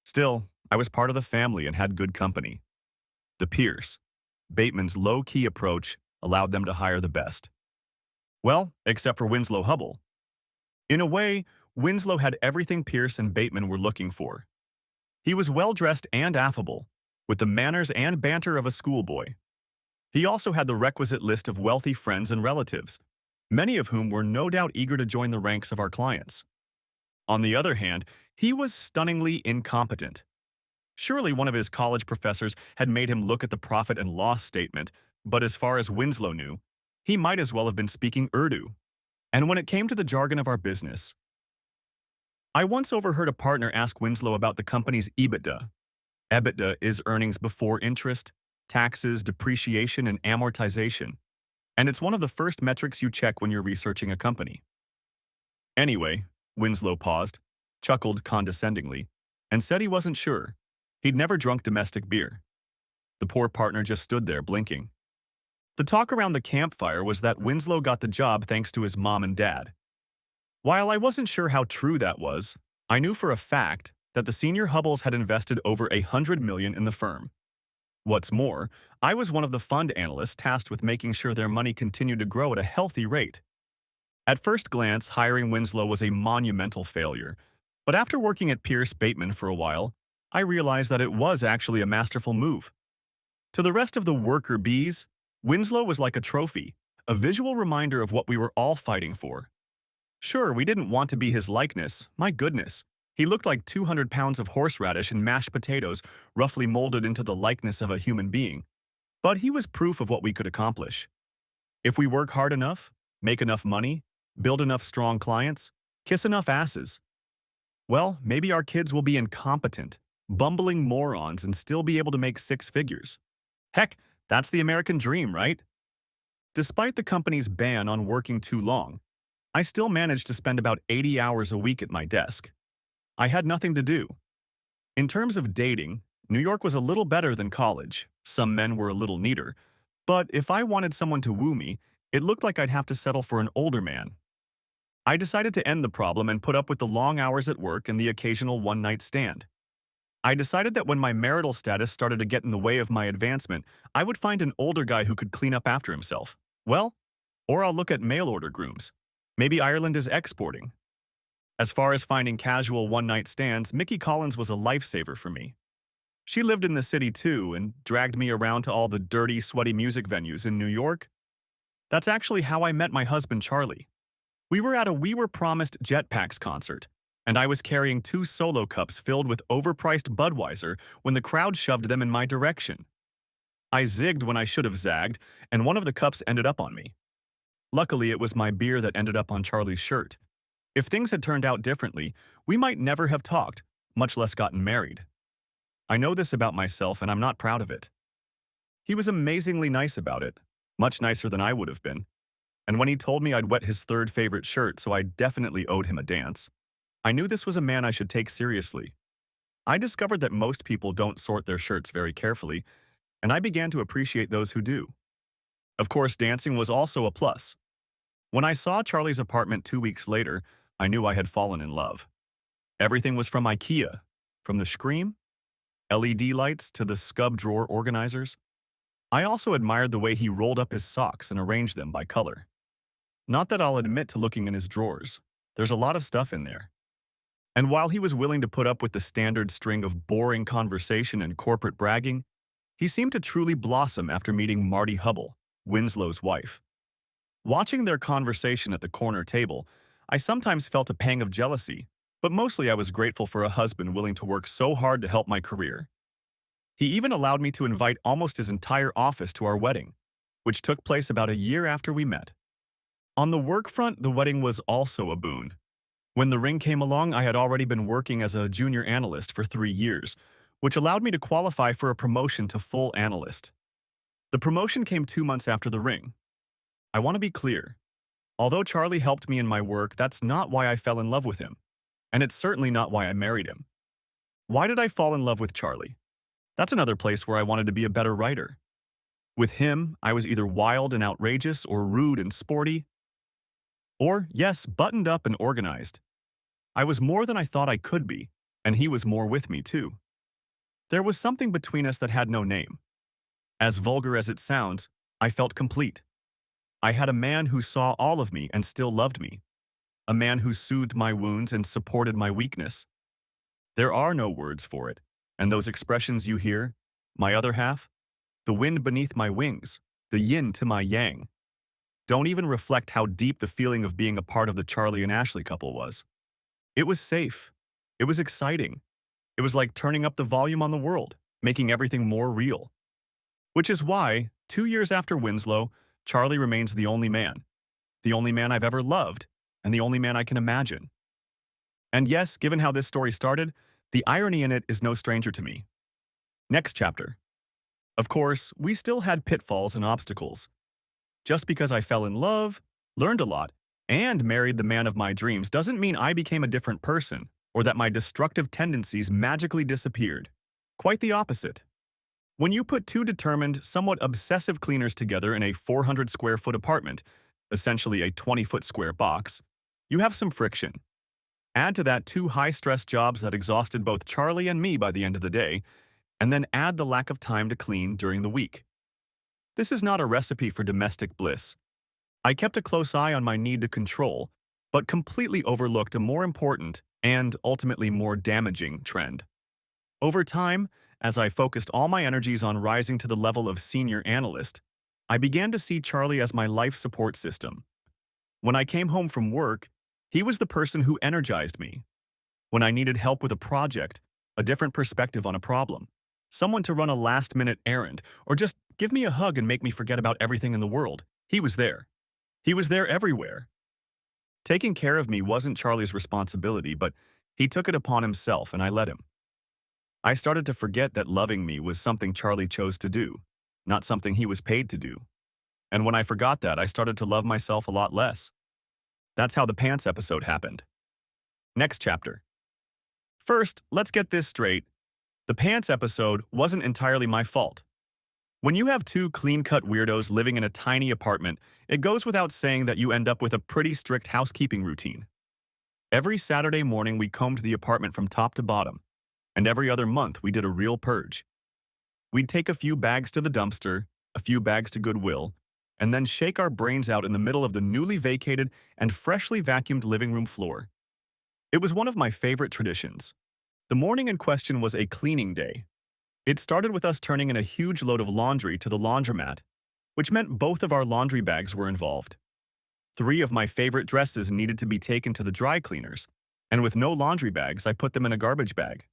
Still, I was part of the family and had good company. The Bateman's low-key approach allowed them to hire the best. Well, except for Winslow Hubble. In a way, Winslow had everything Pierce and Bateman were looking for. He was well-dressed and affable, with the manners and banter of a schoolboy. He also had the requisite list of wealthy friends and relatives, many of whom were no doubt eager to join the ranks of our clients. On the other hand, he was stunningly incompetent. Surely one of his college professors had made him look at the profit and loss statement, but as far as Winslow knew, he might as well have been speaking Urdu. And when it came to the jargon of our business, I once overheard a partner ask Winslow about the company's EBITDA. EBITDA is earnings before interest, taxes, depreciation, and amortization, and it's one of the first metrics you check when you're researching a company. Anyway, Winslow paused, chuckled condescendingly, and said he wasn't sure. He'd never drunk domestic beer. The poor partner just stood there, blinking. The talk around the campfire was that Winslow got the job thanks to his mom and dad. While I wasn't sure how true that was, I knew for a fact that the senior Hubbles had invested over $100 million in the firm. What's more, I was one of the fund analysts tasked with making sure their money continued to grow at a healthy rate. At first glance, hiring Winslow was a monumental failure, but after working at Pierce Bateman for a while, I realized that it was actually a masterful move. To the rest of the worker bees, Winslow was like a trophy, a visual reminder of what we were all fighting for. Sure, we didn't want to be his likeness, my goodness. He looked like 200 pounds of horseradish and mashed potatoes roughly molded into the likeness of a human being. But he was proof of what we could accomplish. If we work hard enough, make enough money, build enough strong clients, kiss enough asses, well, maybe our kids will be incompetent, bumbling morons and still be able to make six figures. Heck, that's the American dream, right? Despite the company's ban on working too long, I still managed to spend about 80 hours a week at my desk. I had nothing to do. In terms of dating, New York was a little better than college. Some men were a little neater. But if I wanted someone to woo me, it looked like I'd have to settle for an older man. I decided to end the problem and put up with the long hours at work and the occasional one-night stand. I decided that when my marital status started to get in the way of my advancement, I would find an older guy who could clean up after himself. Well, or I'll look at mail-order grooms. Maybe Ireland is exporting. As far as finding casual one-night stands, Mickey Collins was a lifesaver for me. She lived in the city too and dragged me around to all the dirty, sweaty music venues in New York. That's actually how I met my husband, Charlie. We were at a We Were Promised Jetpacks concert, and I was carrying 2 solo cups filled with overpriced Budweiser when the crowd shoved them in my direction. I zigged when I should have zagged, and one of the cups ended up on me. Luckily, it was my beer that ended up on Charlie's shirt. If things had turned out differently, we might never have talked, much less gotten married. I know this about myself, and I'm not proud of it. He was amazingly nice about it, much nicer than I would have been. And when he told me I'd wet his third favorite shirt, so I definitely owed him a dance, I knew this was a man I should take seriously. I discovered that most people don't sort their shirts very carefully, and I began to appreciate those who do. Of course, dancing was also a plus. When I saw Charlie's apartment 2 weeks later, I knew I had fallen in love. Everything was from IKEA, from the scream, LED lights to the scub drawer organizers. I also admired the way he rolled up his socks and arranged them by color. Not that I'll admit to looking in his drawers. There's a lot of stuff in there. And while he was willing to put up with the standard string of boring conversation and corporate bragging, He seemed to truly blossom after meeting Marty Hubble, Winslow's wife. Watching their conversation at the corner table, I sometimes felt a pang of jealousy, but mostly I was grateful for a husband willing to work so hard to help my career. He even allowed me to invite almost his entire office to our wedding, which took place about a year after we met. On the work front, the wedding was also a boon. When the ring came along, I had already been working as a junior analyst for 3 years, which allowed me to qualify for a promotion to full analyst. The promotion came 2 months after the ring. I want to be clear. Although Charlie helped me in my work, that's not why I fell in love with him. And it's certainly not why I married him. Why did I fall in love with Charlie? That's another place where I wanted to be a better writer. With him, I was either wild and outrageous or rude and sporty, or, yes, buttoned up and organized. I was more than I thought I could be, and he was more with me too. There was something between us that had no name. As vulgar as it sounds, I felt complete. I had a man who saw all of me and still loved me. A man who soothed my wounds and supported my weakness. There are no words for it, and those expressions you hear, my other half, the wind beneath my wings, the yin to my yang, don't even reflect how deep the feeling of being a part of the Charlie and Ashley couple was. It was safe. It was exciting. It was like turning up the volume on the world, making everything more real. Which is why, 2 years after Winslow, Charlie remains the only man I've ever loved, and the only man I can imagine. And yes, given how this story started, the irony in it is no stranger to me. Next chapter. Of course, we still had pitfalls and obstacles. Just because I fell in love, learned a lot, and married the man of my dreams doesn't mean I became a different person or that my destructive tendencies magically disappeared. Quite the opposite. When you put two determined, somewhat obsessive cleaners together in a 400 square foot apartment, essentially a 20-foot square box, you have some friction. Add to that two high-stress jobs that exhausted both Charlie and me by the end of the day, and then add the lack of time to clean during the week. This is not a recipe for domestic bliss. I kept a close eye on my need to control, but completely overlooked a more important and ultimately more damaging trend. Over time, as I focused all my energies on rising to the level of senior analyst, I began to see Charlie as my life support system. When I came home from work, he was the person who energized me. When I needed help with a project, a different perspective on a problem, someone to run a last-minute errand, or just give me a hug and make me forget about everything in the world, he was there. He was there everywhere. Taking care of me wasn't Charlie's responsibility, but he took it upon himself and I let him. I started to forget that loving me was something Charlie chose to do, not something he was paid to do. And when I forgot that, I started to love myself a lot less. That's how the pants episode happened. Next chapter. First, let's get this straight. The pants episode wasn't entirely my fault. When you have two clean-cut weirdos living in a tiny apartment, it goes without saying that you end up with a pretty strict housekeeping routine. Every Saturday morning we combed the apartment from top to bottom, and every other month we did a real purge. We'd take a few bags to the dumpster, a few bags to Goodwill, and then shake our brains out in the middle of the newly vacated and freshly vacuumed living room floor. It was one of my favorite traditions. The morning in question was a cleaning day. It started with us turning in a huge load of laundry to the laundromat, which meant both of our laundry bags were involved. 3 of my favorite dresses needed to be taken to the dry cleaners, and with no laundry bags, I put them in a garbage bag.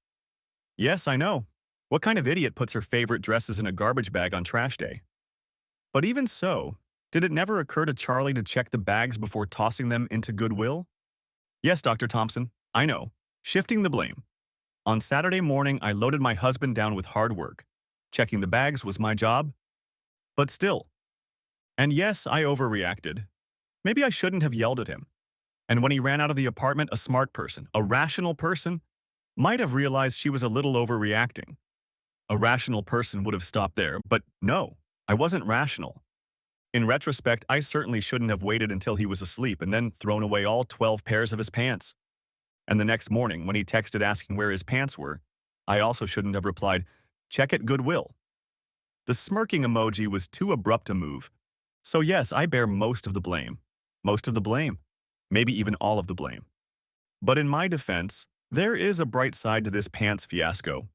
Yes, I know. What kind of idiot puts her favorite dresses in a garbage bag on trash day? But even so, did it never occur to Charlie to check the bags before tossing them into Goodwill? Yes, Dr. Thompson, I know. Shifting the blame. On Saturday morning, I loaded my husband down with hard work. Checking the bags was my job. But still. And yes, I overreacted. Maybe I shouldn't have yelled at him. And when he ran out of the apartment, a smart person, a rational person, might have realized she was a little overreacting. A rational person would have stopped there, but no, I wasn't rational. In retrospect, I certainly shouldn't have waited until he was asleep and then thrown away all 12 pairs of his pants. And the next morning, when he texted asking where his pants were, I also shouldn't have replied, "Check at Goodwill." The smirking emoji was too abrupt a move. So yes, I bear most of the blame. Most of the blame. Maybe even all of the blame. But in my defense, there is a bright side to this pants fiasco.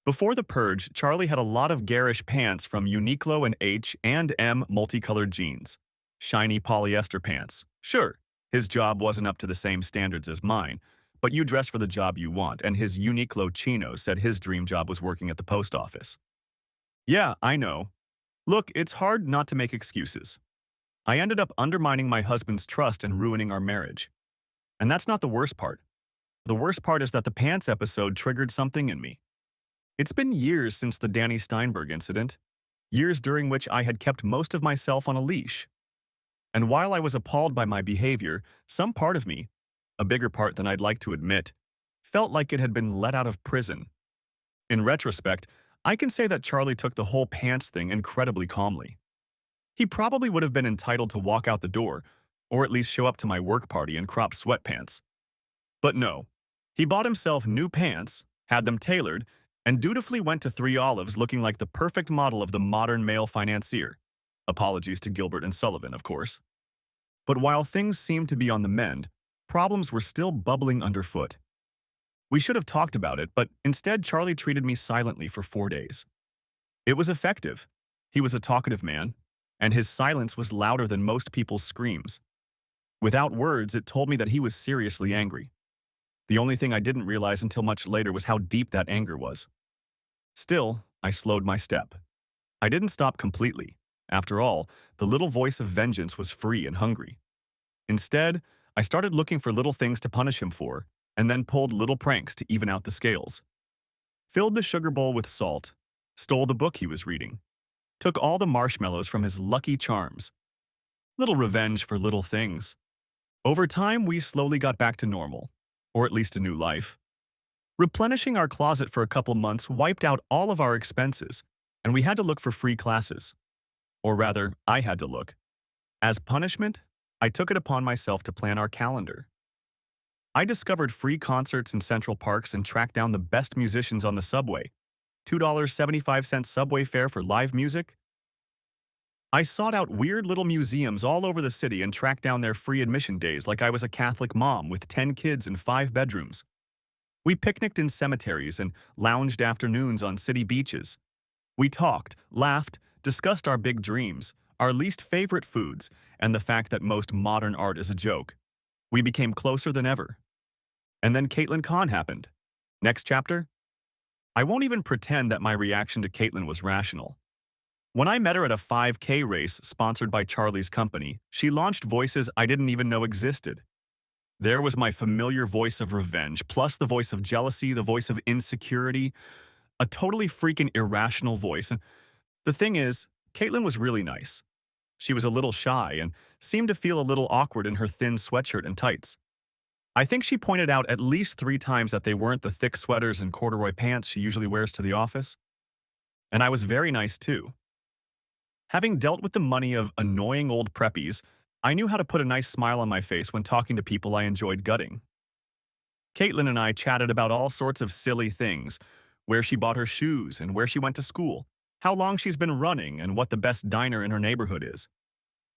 Before the purge, Charlie had a lot of garish pants from Uniqlo and H&M multicolored jeans. Shiny polyester pants. Sure, his job wasn't up to the same standards as mine, but you dress for the job you want, and his Uniqlo chinos said his dream job was working at the post office. Yeah, I know. Look, it's hard not to make excuses. I ended up undermining my husband's trust and ruining our marriage. And that's not the worst part. The worst part is that the pants episode triggered something in me. It's been years since the Danny Steinberg incident, years during which I had kept most of myself on a leash. And while I was appalled by my behavior, some part of me, a bigger part than I'd like to admit, felt like it had been let out of prison. In retrospect, I can say that Charlie took the whole pants thing incredibly calmly. He probably would have been entitled to walk out the door, or at least show up to my work party in cropped sweatpants. But no, he bought himself new pants, had them tailored, and dutifully went to Three Olives looking like the perfect model of the modern male financier. Apologies to Gilbert and Sullivan, of course. But while things seemed to be on the mend, problems were still bubbling underfoot. We should have talked about it, but instead Charlie treated me silently for 4 days. It was effective. He was a talkative man, and his silence was louder than most people's screams. Without words, it told me that he was seriously angry. The only thing I didn't realize until much later was how deep that anger was. Still, I slowed my step. I didn't stop completely. After all, the little voice of vengeance was free and hungry. Instead, I started looking for little things to punish him for, and then pulled little pranks to even out the scales. Filled the sugar bowl with salt, stole the book he was reading, took all the marshmallows from his Lucky Charms. Little revenge for little things. Over time, we slowly got back to normal, or at least a new life. Replenishing our closet for a couple months wiped out all of our expenses, and we had to look for free classes. Or rather, I had to look. As punishment, I took it upon myself to plan our calendar. I discovered free concerts in Central Parks and tracked down the best musicians on the subway. $2.75 subway fare for live music. I sought out weird little museums all over the city and tracked down their free admission days like I was a Catholic mom with 10 kids and 5 bedrooms. We picnicked in cemeteries and lounged afternoons on city beaches. We talked, laughed, discussed our big dreams, our least favorite foods, and the fact that most modern art is a joke. We became closer than ever. And then Caitlin Kahn happened. Next chapter? I won't even pretend that my reaction to Caitlin was rational. When I met her at a 5K race sponsored by Charlie's company, she launched voices I didn't even know existed. There was my familiar voice of revenge, plus the voice of jealousy, the voice of insecurity, a totally freaking irrational voice. And the thing is, Caitlin was really nice. She was a little shy and seemed to feel a little awkward in her thin sweatshirt and tights. I think she pointed out at least 3 times that they weren't the thick sweaters and corduroy pants she usually wears to the office. And I was very nice too. Having dealt with the money of annoying old preppies, I knew how to put a nice smile on my face when talking to people I enjoyed gutting. Caitlin and I chatted about all sorts of silly things, where she bought her shoes and where she went to school, how long she's been running and what the best diner in her neighborhood is.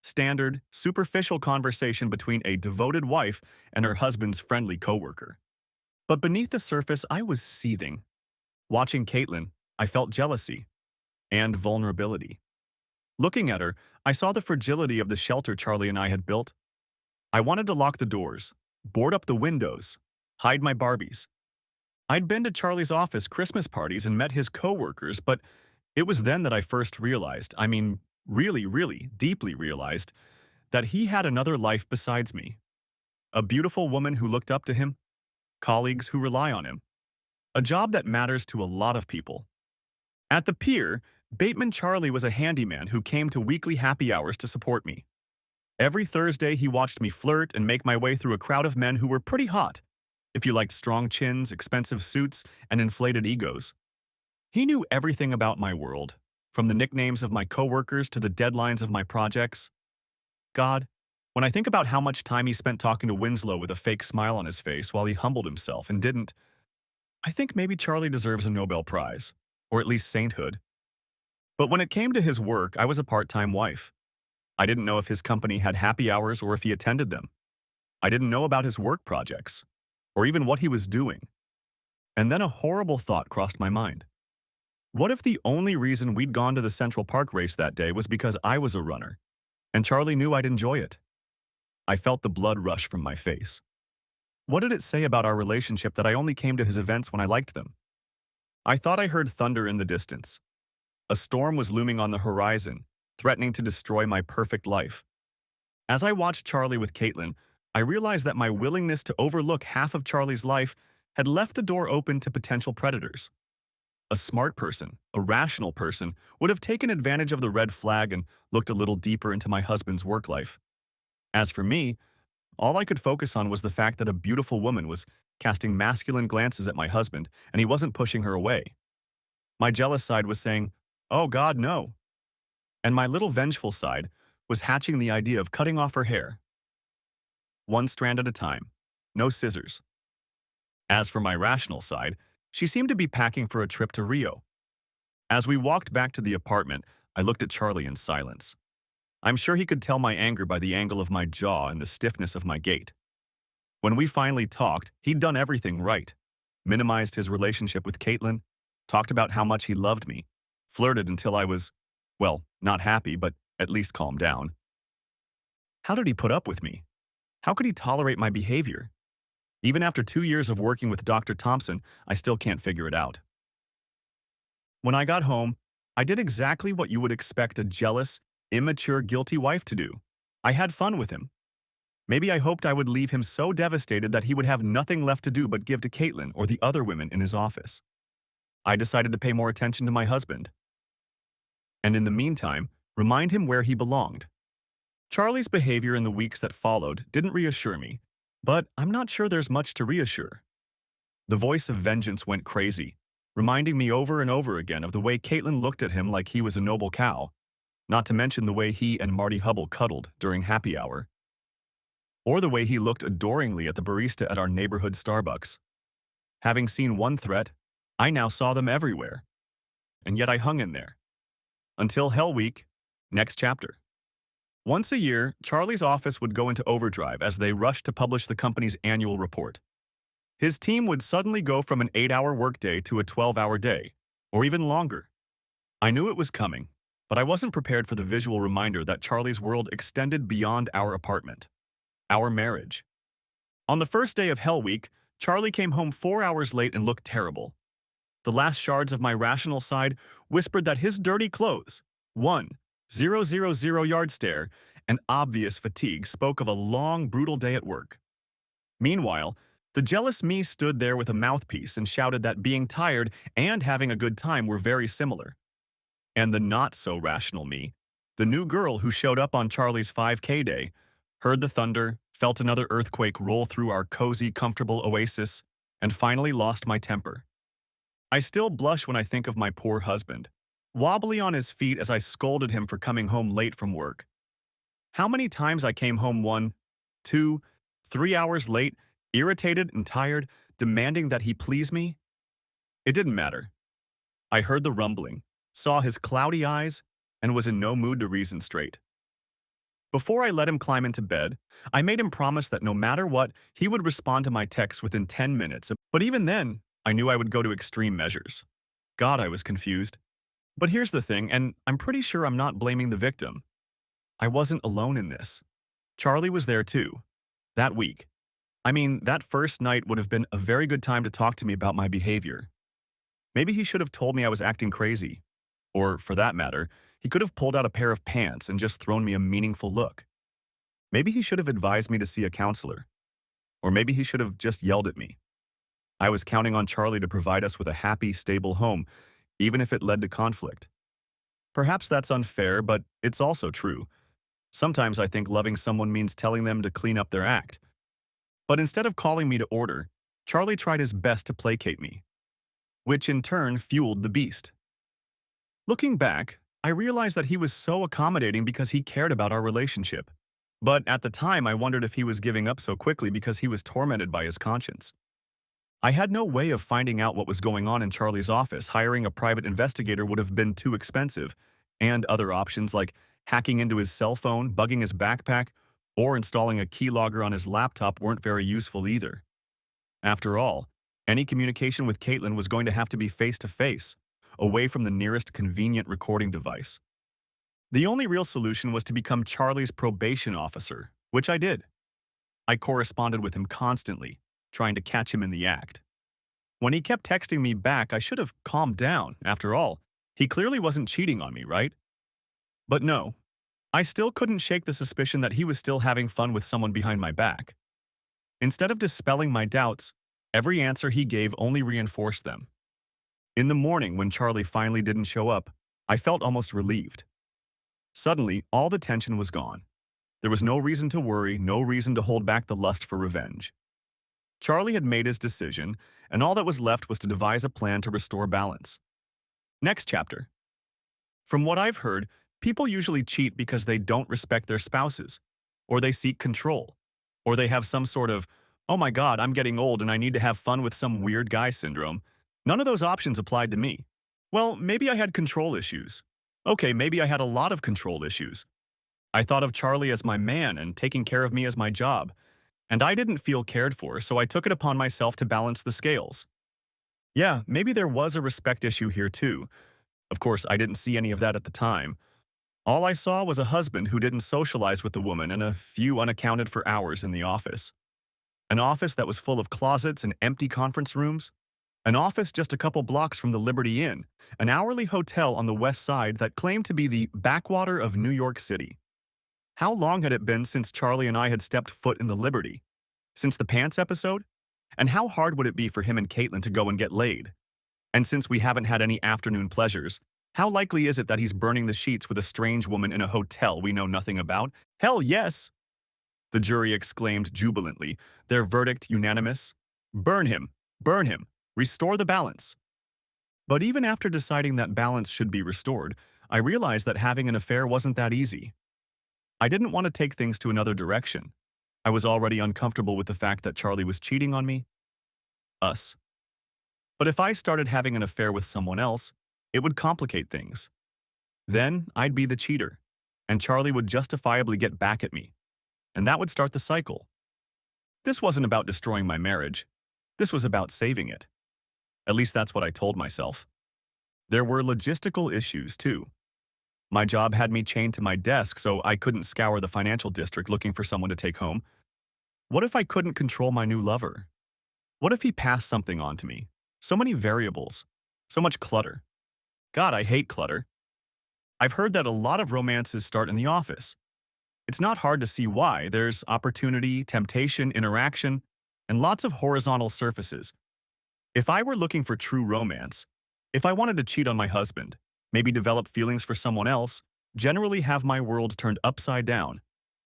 Standard, superficial conversation between a devoted wife and her husband's friendly coworker. But beneath the surface, I was seething. Watching Caitlin, I felt jealousy and vulnerability. Looking at her, I saw the fragility of the shelter Charlie and I had built. I wanted to lock the doors, board up the windows, hide my Barbies. I'd been to Charlie's office Christmas parties and met his coworkers, but it was then that I first realized, really deeply realized, that he had another life besides me. A beautiful woman who looked up to him, colleagues who rely on him, a job that matters to a lot of people. At the pier, Bateman Charlie was a handyman who came to weekly happy hours to support me. Every Thursday, he watched me flirt and make my way through a crowd of men who were pretty hot, if you liked strong chins, expensive suits, and inflated egos. He knew everything about my world, from the nicknames of my coworkers to the deadlines of my projects. God, when I think about how much time he spent talking to Winslow with a fake smile on his face while he humbled himself and didn't, I think maybe Charlie deserves a Nobel Prize, or at least sainthood. But when it came to his work, I was a part-time wife. I didn't know if his company had happy hours or if he attended them. I didn't know about his work projects, or even what he was doing. And then a horrible thought crossed my mind. What if the only reason we'd gone to the Central Park race that day was because I was a runner, and Charlie knew I'd enjoy it? I felt the blood rush from my face. What did it say about our relationship that I only came to his events when I liked them? I thought I heard thunder in the distance. A storm was looming on the horizon, threatening to destroy my perfect life. As I watched Charlie with Caitlin, I realized that my willingness to overlook half of Charlie's life had left the door open to potential predators. A smart person, a rational person, would have taken advantage of the red flag and looked a little deeper into my husband's work life. As for me, all I could focus on was the fact that a beautiful woman was casting masculine glances at my husband, and he wasn't pushing her away. My jealous side was saying, "Oh God, no." And my little vengeful side was hatching the idea of cutting off her hair, one strand at a time, no scissors. As for my rational side, she seemed to be packing for a trip to Rio. As we walked back to the apartment, I looked at Charlie in silence. I'm sure he could tell my anger by the angle of my jaw and the stiffness of my gait. When we finally talked, he'd done everything right. Minimized his relationship with Caitlin, talked about how much he loved me, flirted until I was, well, not happy, but at least calmed down. How did he put up with me? How could he tolerate my behavior? Even after 2 years of working with Dr. Thompson, I still can't figure it out. When I got home, I did exactly what you would expect a jealous, immature, guilty wife to do. I had fun with him. Maybe I hoped I would leave him so devastated that he would have nothing left to do but give to Caitlin or the other women in his office. I decided to pay more attention to my husband, and in the meantime, remind him where he belonged. Charlie's behavior in the weeks that followed didn't reassure me, but I'm not sure there's much to reassure. The voice of vengeance went crazy, reminding me over and over again of the way Caitlin looked at him like he was a noble cow, not to mention the way he and Marty Hubble cuddled during happy hour, or the way he looked adoringly at the barista at our neighborhood Starbucks. Having seen one threat, I now saw them everywhere, and yet I hung in there. Until Hell Week, next chapter. Once a year, Charlie's office would go into overdrive as they rushed to publish the company's annual report. His team would suddenly go from an 8-hour workday to a 12-hour day, or even longer. I knew it was coming, but I wasn't prepared for the visual reminder that Charlie's world extended beyond our apartment, our marriage. On the first day of Hell Week, Charlie came home 4 hours late and looked terrible. The last shards of my rational side whispered that his dirty clothes, 1,000 yard stare, and obvious fatigue spoke of a long, brutal day at work. Meanwhile, the jealous me stood there with a mouthpiece and shouted that being tired and having a good time were very similar. And the not-so-rational me, the new girl who showed up on Charlie's 5K day, heard the thunder, felt another earthquake roll through our cozy, comfortable oasis, and finally lost my temper. I still blush when I think of my poor husband, wobbly on his feet as I scolded him for coming home late from work. How many times I came home 1, 2, 3 hours late, irritated and tired, demanding that he please me? It didn't matter. I heard the rumbling, saw his cloudy eyes, and was in no mood to reason straight. Before I let him climb into bed, I made him promise that no matter what, he would respond to my texts within 10 minutes, but even then, I knew I would go to extreme measures. God, I was confused. But here's the thing, and I'm pretty sure I'm not blaming the victim. I wasn't alone in this. Charlie was there too, that week. I mean, that first night would have been a very good time to talk to me about my behavior. Maybe he should have told me I was acting crazy. Or, for that matter, he could have pulled out a pair of pants and just thrown me a meaningful look. Maybe he should have advised me to see a counselor. Or maybe he should have just yelled at me. I was counting on Charlie to provide us with a happy, stable home, even if it led to conflict. Perhaps that's unfair, but it's also true. Sometimes I think loving someone means telling them to clean up their act. But instead of calling me to order, Charlie tried his best to placate me, which in turn fueled the beast. Looking back, I realized that he was so accommodating because he cared about our relationship. But at the time, I wondered if he was giving up so quickly because he was tormented by his conscience. I had no way of finding out what was going on in Charlie's office. Hiring a private investigator would have been too expensive, and other options like hacking into his cell phone, bugging his backpack, or installing a keylogger on his laptop weren't very useful either. After all, any communication with Caitlin was going to have to be face-to-face, away from the nearest convenient recording device. The only real solution was to become Charlie's probation officer, which I did. I corresponded with him constantly, trying to catch him in the act. When he kept texting me back, I should have calmed down. After all, he clearly wasn't cheating on me, right? But no, I still couldn't shake the suspicion that he was still having fun with someone behind my back. Instead of dispelling my doubts, every answer he gave only reinforced them. In the morning, when Charlie finally didn't show up, I felt almost relieved. Suddenly, all the tension was gone. There was no reason to worry, no reason to hold back the lust for revenge. Charlie had made his decision, and all that was left was to devise a plan to restore balance. Next chapter. From what I've heard, people usually cheat because they don't respect their spouses, or they seek control, or they have some sort of, oh my god, I'm getting old and I need to have fun with some weird guy syndrome. None of those options applied to me. Well, maybe I had control issues. Okay, maybe I had a lot of control issues. I thought of Charlie as my man and taking care of me as my job, and I didn't feel cared for, so I took it upon myself to balance the scales. Yeah, maybe there was a respect issue here too. Of course, I didn't see any of that at the time. All I saw was a husband who didn't socialize with the woman and a few unaccounted for hours in the office. An office that was full of closets and empty conference rooms. An office just a couple blocks from the Liberty Inn, an hourly hotel on the west side that claimed to be the backwater of New York City. How long had it been since Charlie and I had stepped foot in the Liberty? Since the pants episode? And how hard would it be for him and Caitlin to go and get laid? And since we haven't had any afternoon pleasures, how likely is it that he's burning the sheets with a strange woman in a hotel we know nothing about? Hell yes! The jury exclaimed jubilantly, their verdict unanimous. Burn him! Burn him! Restore the balance! But even after deciding that balance should be restored, I realized that having an affair wasn't that easy. I didn't want to take things to another direction. I was already uncomfortable with the fact that Charlie was cheating on me. Us. But if I started having an affair with someone else, it would complicate things. Then I'd be the cheater, and Charlie would justifiably get back at me, and that would start the cycle. This wasn't about destroying my marriage. This was about saving it. At least that's what I told myself. There were logistical issues, too. My job had me chained to my desk, so I couldn't scour the financial district looking for someone to take home. What if I couldn't control my new lover? What if he passed something on to me? So many variables. So much clutter. God, I hate clutter. I've heard that a lot of romances start in the office. It's not hard to see why. There's opportunity, temptation, interaction, and lots of horizontal surfaces. If I were looking for true romance, if I wanted to cheat on my husband, maybe develop feelings for someone else, generally have my world turned upside down,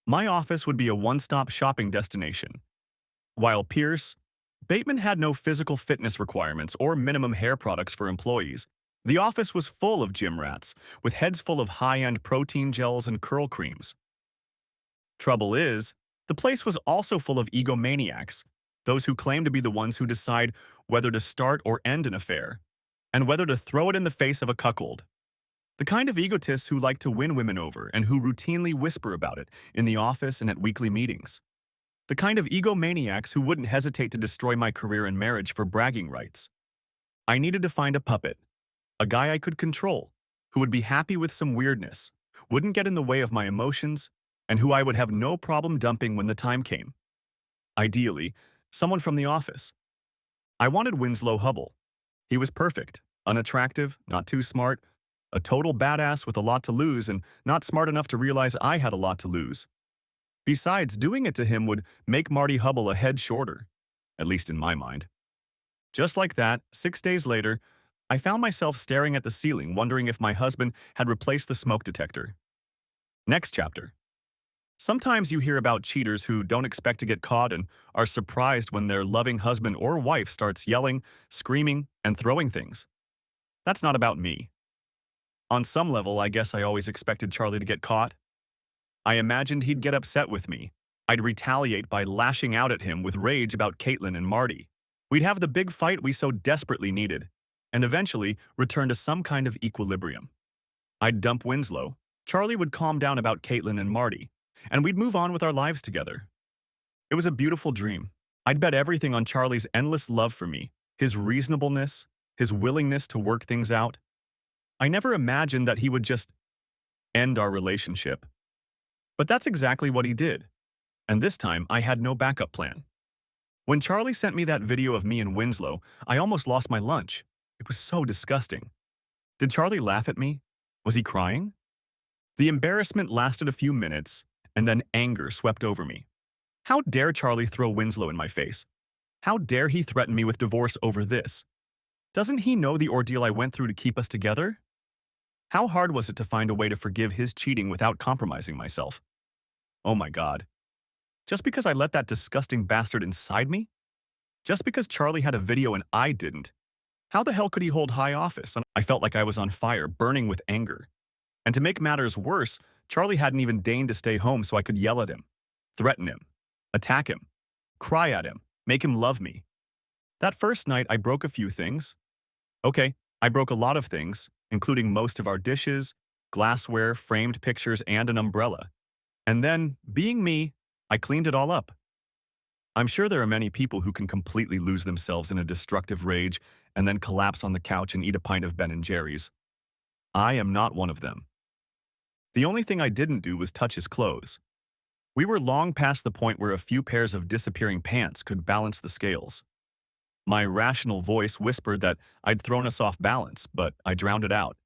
my office would be a one-stop shopping destination. While Bateman had no physical fitness requirements or minimum hair products for employees. The office was full of gym rats, with heads full of high-end protein gels and curl creams. Trouble is, the place was also full of egomaniacs, those who claim to be the ones who decide whether to start or end an affair, and whether to throw it in the face of a cuckold. The kind of egotists who like to win women over and who routinely whisper about it in the office and at weekly meetings. The kind of egomaniacs who wouldn't hesitate to destroy my career and marriage for bragging rights. I needed to find a puppet, a guy I could control, who would be happy with some weirdness, wouldn't get in the way of my emotions, and who I would have no problem dumping when the time came. Ideally, someone from the office. I wanted Winslow Hubble. He was perfect, unattractive, not too smart, a total badass with a lot to lose and not smart enough to realize I had a lot to lose. Besides, doing it to him would make Marty Hubble a head shorter, at least in my mind. Just like that, 6 days later, I found myself staring at the ceiling, wondering if my husband had replaced the smoke detector. Next chapter. Sometimes you hear about cheaters who don't expect to get caught and are surprised when their loving husband or wife starts yelling, screaming, and throwing things. That's not about me. On some level, I guess I always expected Charlie to get caught. I imagined he'd get upset with me. I'd retaliate by lashing out at him with rage about Caitlin and Marty. We'd have the big fight we so desperately needed, and eventually return to some kind of equilibrium. I'd dump Winslow, Charlie would calm down about Caitlin and Marty, and we'd move on with our lives together. It was a beautiful dream. I'd bet everything on Charlie's endless love for me, his reasonableness, his willingness to work things out. I never imagined that he would just end our relationship. But that's exactly what he did. And this time, I had no backup plan. When Charlie sent me that video of me in Winslow, I almost lost my lunch. It was so disgusting. Did Charlie laugh at me? Was he crying? The embarrassment lasted a few minutes, and then anger swept over me. How dare Charlie throw Winslow in my face? How dare he threaten me with divorce over this? Doesn't he know the ordeal I went through to keep us together? How hard was it to find a way to forgive his cheating without compromising myself? Oh my God. Just because I let that disgusting bastard inside me? Just because Charlie had a video and I didn't? How the hell could he hold high office? And I felt like I was on fire, burning with anger. And to make matters worse, Charlie hadn't even deigned to stay home so I could yell at him, threaten him, attack him, cry at him, make him love me. That first night, I broke a few things. Okay, I broke a lot of things, including most of our dishes, glassware, framed pictures, and an umbrella. And then, being me, I cleaned it all up. I'm sure there are many people who can completely lose themselves in a destructive rage and then collapse on the couch and eat a pint of Ben& Jerry's. I am not one of them. The only thing I didn't do was touch his clothes. We were long past the point where a few pairs of disappearing pants could balance the scales. My rational voice whispered that I'd thrown us off balance, but I drowned it out,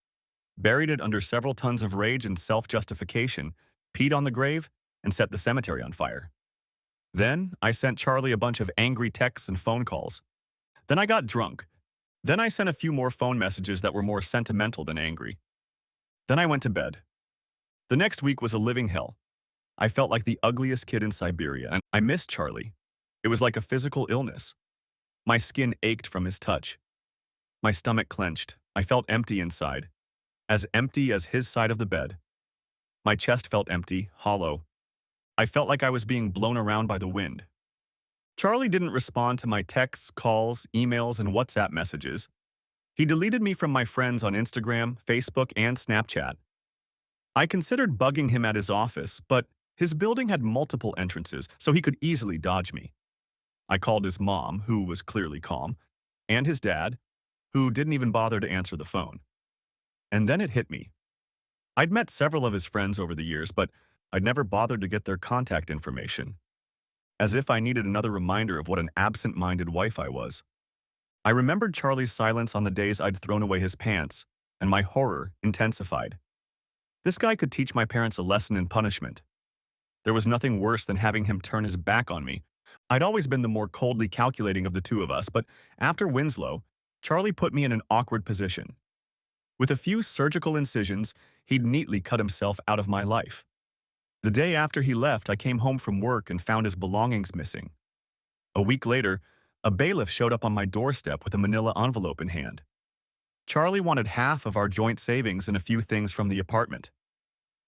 buried it under several tons of rage and self-justification, peed on the grave, and set the cemetery on fire. Then I sent Charlie a bunch of angry texts and phone calls. Then I got drunk. Then I sent a few more phone messages that were more sentimental than angry. Then I went to bed. The next week was a living hell. I felt like the ugliest kid in Siberia, and I missed Charlie. It was like a physical illness. My skin ached from his touch. My stomach clenched. I felt empty inside, as empty as his side of the bed. My chest felt empty, hollow. I felt like I was being blown around by the wind. Charlie didn't respond to my texts, calls, emails, and WhatsApp messages. He deleted me from my friends on Instagram, Facebook, and Snapchat. I considered bugging him at his office, but his building had multiple entrances, so he could easily dodge me. I called his mom, who was clearly calm, and his dad, who didn't even bother to answer the phone. And then it hit me. I'd met several of his friends over the years, but I'd never bothered to get their contact information. As if I needed another reminder of what an absent-minded wife I was. I remembered Charlie's silence on the days I'd thrown away his pants, and my horror intensified. This guy could teach my parents a lesson in punishment. There was nothing worse than having him turn his back on me. I'd always been the more coldly calculating of the two of us, but after Winslow, Charlie put me in an awkward position. With a few surgical incisions, he'd neatly cut himself out of my life. The day after he left, I came home from work and found his belongings missing. A week later, a bailiff showed up on my doorstep with a manila envelope in hand. Charlie wanted half of our joint savings and a few things from the apartment.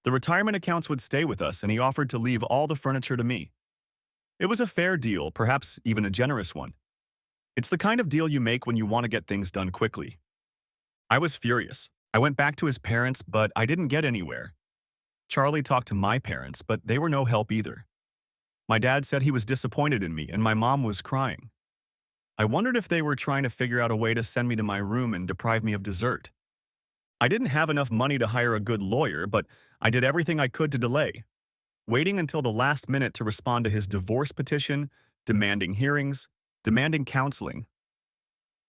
The retirement accounts would stay with us, and he offered to leave all the furniture to me. It was a fair deal, perhaps even a generous one. It's the kind of deal you make when you want to get things done quickly. I was furious. I went back to his parents, but I didn't get anywhere. Charlie talked to my parents, but they were no help either. My dad said he was disappointed in me, and my mom was crying. I wondered if they were trying to figure out a way to send me to my room and deprive me of dessert. I didn't have enough money to hire a good lawyer, but I did everything I could to delay, waiting until the last minute to respond to his divorce petition, demanding hearings, demanding counseling.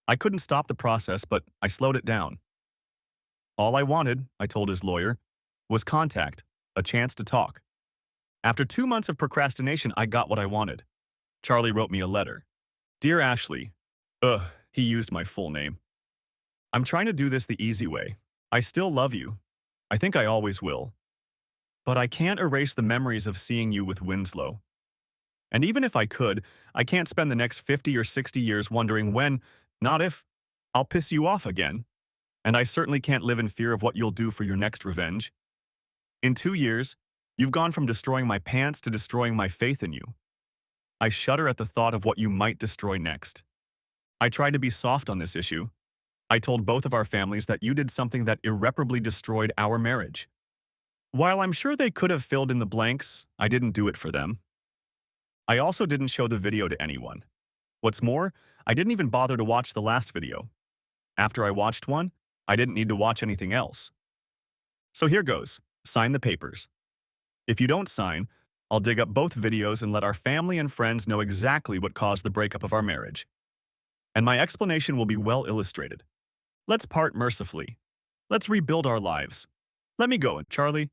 I couldn't stop the process, but I slowed it down. All I wanted, I told his lawyer, was contact, a chance to talk. After 2 months of procrastination, I got what I wanted. Charlie wrote me a letter. Dear Ashley, he used my full name. I'm trying to do this the easy way. I still love you. I think I always will. But I can't erase the memories of seeing you with Winslow. And even if I could, I can't spend the next 50 or 60 years wondering when, not if, I'll piss you off again. And I certainly can't live in fear of what you'll do for your next revenge. In 2 years, you've gone from destroying my pants to destroying my faith in you. I shudder at the thought of what you might destroy next. I tried to be soft on this issue. I told both of our families that you did something that irreparably destroyed our marriage. While I'm sure they could have filled in the blanks, I didn't do it for them. I also didn't show the video to anyone. What's more, I didn't even bother to watch the last video. After I watched one, I didn't need to watch anything else. So here goes. Sign the papers. If you don't sign, I'll dig up both videos and let our family and friends know exactly what caused the breakup of our marriage. And my explanation will be well illustrated. Let's part mercifully. Let's rebuild our lives. Let me go, Charlie.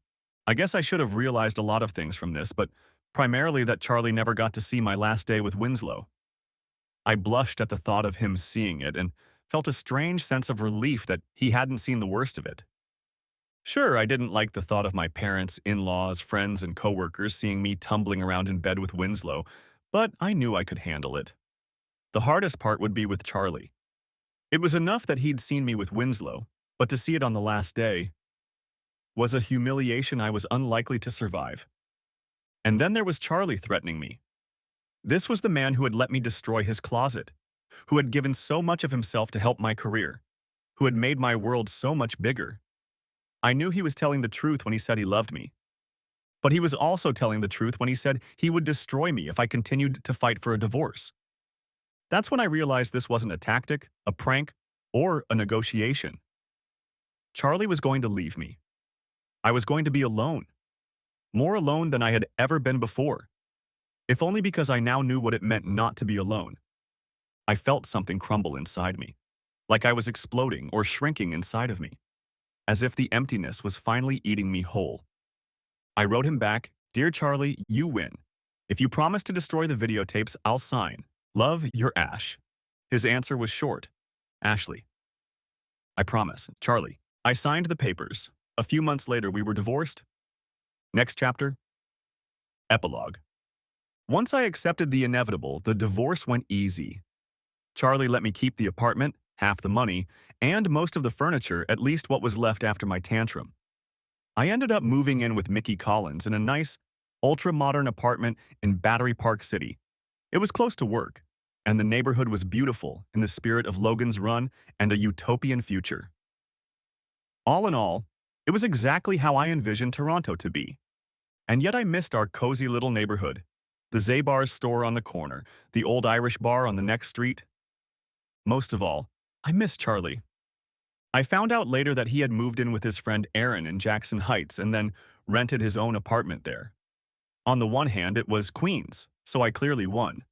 I guess I should have realized a lot of things from this, but primarily that Charlie never got to see my last day with Winslow. I blushed at the thought of him seeing it and felt a strange sense of relief that he hadn't seen the worst of it. Sure, I didn't like the thought of my parents, in-laws, friends, and coworkers seeing me tumbling around in bed with Winslow, but I knew I could handle it. The hardest part would be with Charlie. It was enough that he'd seen me with Winslow, but to see it on the last day was a humiliation I was unlikely to survive. And then there was Charlie threatening me. This was the man who had let me destroy his closet, who had given so much of himself to help my career, who had made my world so much bigger. I knew he was telling the truth when he said he loved me, but he was also telling the truth when he said he would destroy me if I continued to fight for a divorce. That's when I realized this wasn't a tactic, a prank, or a negotiation. Charlie was going to leave me. I was going to be alone, more alone than I had ever been before, if only because I now knew what it meant not to be alone. I felt something crumble inside me, like I was exploding or shrinking inside of me, as if the emptiness was finally eating me whole. I wrote him back, "Dear Charlie, you win. If you promise to destroy the videotapes, I'll sign. Love, your Ash." His answer was short. Ashley. I promise, Charlie. I signed the papers. A few months later, we were divorced. Next chapter. Epilogue. Once I accepted the inevitable, the divorce went easy. Charlie let me keep the apartment, half the money, and most of the furniture, at least what was left after my tantrum. I ended up moving in with Mickey Collins in a nice, ultra-modern apartment in Battery Park City. It was close to work, and the neighborhood was beautiful in the spirit of Logan's Run and a utopian future. All in all, it was exactly how I envisioned Toronto to be. And yet I missed our cozy little neighborhood, the Zabar's store on the corner, the old Irish bar on the next street. Most of all, I missed Charlie. I found out later that he had moved in with his friend Aaron in Jackson Heights and then rented his own apartment there. On the one hand, it was Queens, so I clearly won.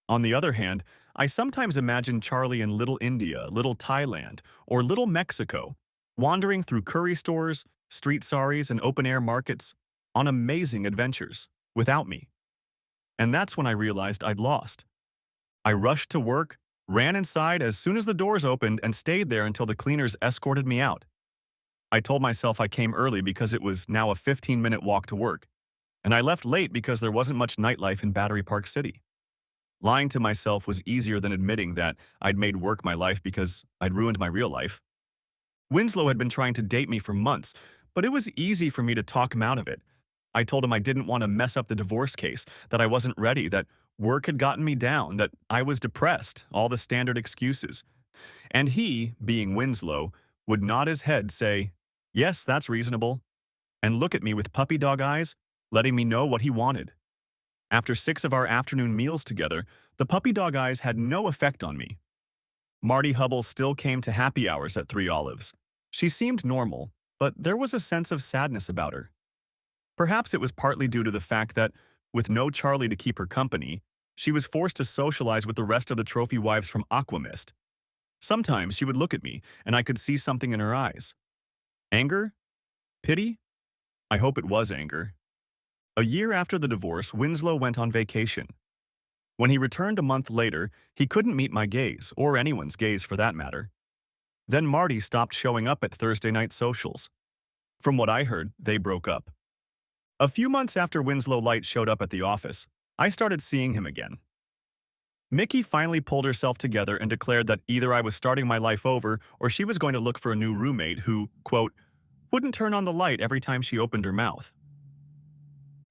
On the other hand, I sometimes imagine Charlie in Little India, Little Thailand, or Little Mexico, wandering through curry stores, street saris, and open-air markets on amazing adventures, without me. And that's when I realized I'd lost. I rushed to work, ran inside as soon as the doors opened, and stayed there until the cleaners escorted me out. I told myself I came early because it was now a 15-minute walk to work, and I left late because there wasn't much nightlife in Battery Park City. Lying to myself was easier than admitting that I'd made work my life because I'd ruined my real life. Winslow had been trying to date me for months, but it was easy for me to talk him out of it. I told him I didn't want to mess up the divorce case, that I wasn't ready, that work had gotten me down, that I was depressed, all the standard excuses. And he, being Winslow, would nod his head, say, "Yes, that's reasonable," and look at me with puppy dog eyes, letting me know what he wanted. After 6 of our afternoon meals together, the puppy dog eyes had no effect on me. Marty Hubble still came to happy hours at Three Olives. She seemed normal, but there was a sense of sadness about her. Perhaps it was partly due to the fact that, with no Charlie to keep her company, she was forced to socialize with the rest of the trophy wives from Aquamist. Sometimes she would look at me, and I could see something in her eyes. Anger? Pity? I hope it was anger. A year after the divorce, Winslow went on vacation. When he returned a month later, he couldn't meet my gaze, or anyone's gaze for that matter. Then Marty stopped showing up at Thursday night socials. From what I heard, they broke up. A few months after Winslow Light showed up at the office, I started seeing him again. Mickey finally pulled herself together and declared that either I was starting my life over or she was going to look for a new roommate who, quote, wouldn't turn on the light every time she opened her mouth.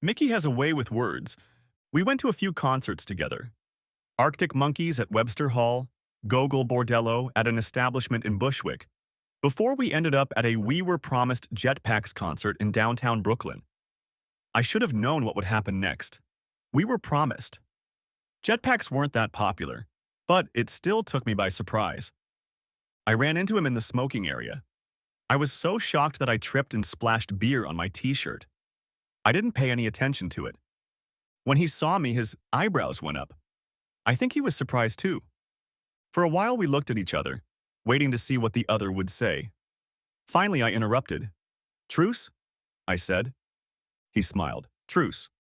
Mickey has a way with words. We went to a few concerts together. Arctic Monkeys at Webster Hall, Gogol Bordello at an establishment in Bushwick, before we ended up at a We Were Promised Jetpacks concert in downtown Brooklyn. I should have known what would happen next. We were promised. Jetpacks weren't that popular, but it still took me by surprise. I ran into him in the smoking area. I was so shocked that I tripped and splashed beer on my t-shirt. I didn't pay any attention to it. When he saw me, his eyebrows went up. I think he was surprised too. For a while we looked at each other, waiting to see what the other would say. Finally I interrupted. "Truce?" I said. He smiled. "Truce."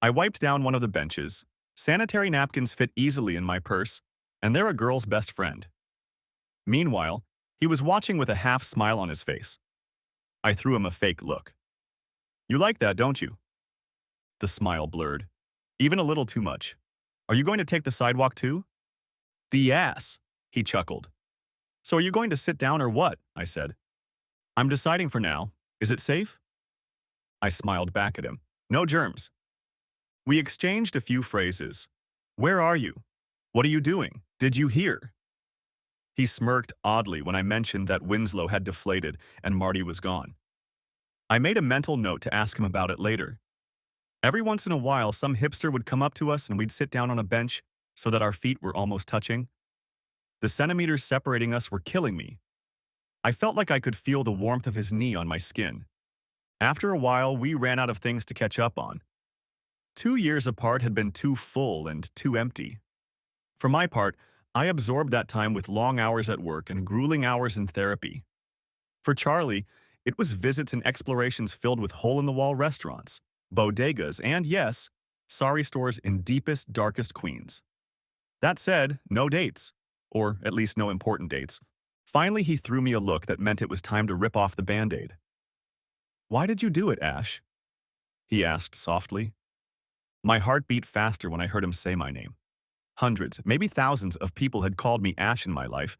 I wiped down one of the benches. Sanitary napkins fit easily in my purse, and they're a girl's best friend. Meanwhile, he was watching with a half smile on his face. I threw him a fake look. "You like that, don't you?" The smile blurred. Even a little too much. "Are you going to take the sidewalk too?" "The ass," he chuckled. "So are you going to sit down or what?" I said. "I'm deciding for now. Is it safe?" I smiled back at him. "No germs." We exchanged a few phrases. "Where are you? What are you doing? Did you hear?" He smirked oddly when I mentioned that Winslow had deflated and Marty was gone. I made a mental note to ask him about it later. Every once in a while, some hipster would come up to us and we'd sit down on a bench so that our feet were almost touching. The centimeters separating us were killing me. I felt like I could feel the warmth of his knee on my skin. After a while, we ran out of things to catch up on. 2 years apart had been too full and too empty. For my part, I absorbed that time with long hours at work and grueling hours in therapy. For Charlie, it was visits and explorations filled with hole-in-the-wall restaurants, bodegas, and yes, sari stores in deepest, darkest Queens. That said, no dates, or at least no important dates. Finally, he threw me a look that meant it was time to rip off the Band-Aid. "Why did you do it, Ash?" he asked softly. My heart beat faster when I heard him say my name. Hundreds, maybe thousands of people had called me Ash in my life,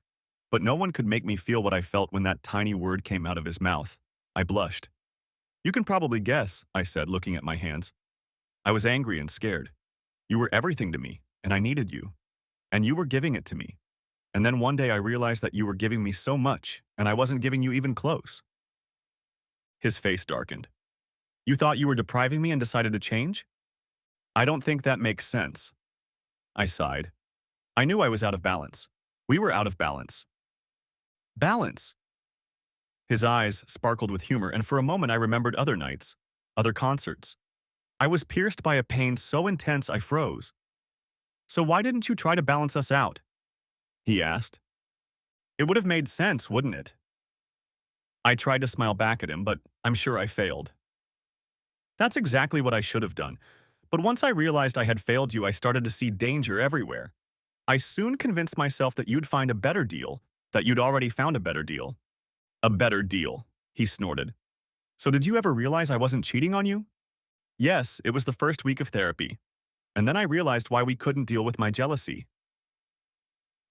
but no one could make me feel what I felt when that tiny word came out of his mouth. I blushed. "You can probably guess," I said, looking at my hands. "I was angry and scared. You were everything to me, and I needed you. And you were giving it to me. And then one day I realized that you were giving me so much, and I wasn't giving you even close." His face darkened. "You thought you were depriving me and decided to change?" "I don't think that makes sense." I sighed. I knew I was out of balance. We were out of balance. Balance! His eyes sparkled with humor, and for a moment I remembered other nights, other concerts. I was pierced by a pain so intense I froze. "So why didn't you try to balance us out?" he asked. "It would have made sense, wouldn't it?" I tried to smile back at him, but I'm sure I failed. "That's exactly what I should have done. But once I realized I had failed you, I started to see danger everywhere. I soon convinced myself that you'd find a better deal, that you'd already found a better deal." "A better deal," he snorted. "So did you ever realize I wasn't cheating on you?" "Yes, it was the first week of therapy. And then I realized why we couldn't deal with my jealousy."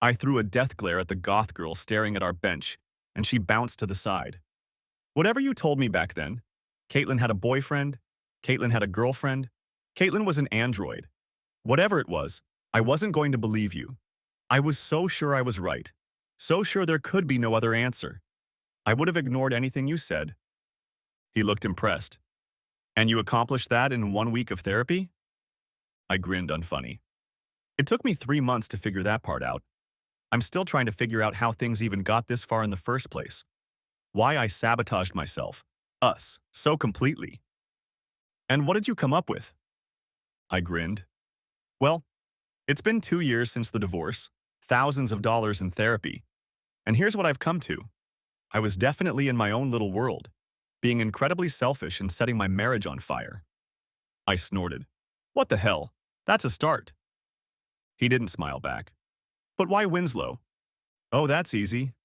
I threw a death glare at the goth girl staring at our bench, and she bounced to the side. "Whatever you told me back then, Caitlin had a boyfriend, Caitlin had a girlfriend, Caitlin was an android. Whatever it was, I wasn't going to believe you. I was so sure I was right. So sure there could be no other answer. I would have ignored anything you said." He looked impressed. "And you accomplished that in 1 week of therapy?" I grinned unfunny. "It took me 3 months to figure that part out. I'm still trying to figure out how things even got this far in the first place. Why I sabotaged myself, us, so completely." "And what did you come up with?" I grinned. "Well, it's been 2 years since the divorce, thousands of dollars in therapy, and here's what I've come to. I was definitely in my own little world, being incredibly selfish and setting my marriage on fire." I snorted. "What the hell? That's a start." He didn't smile back. "But why Winslow?" "Oh, that's easy."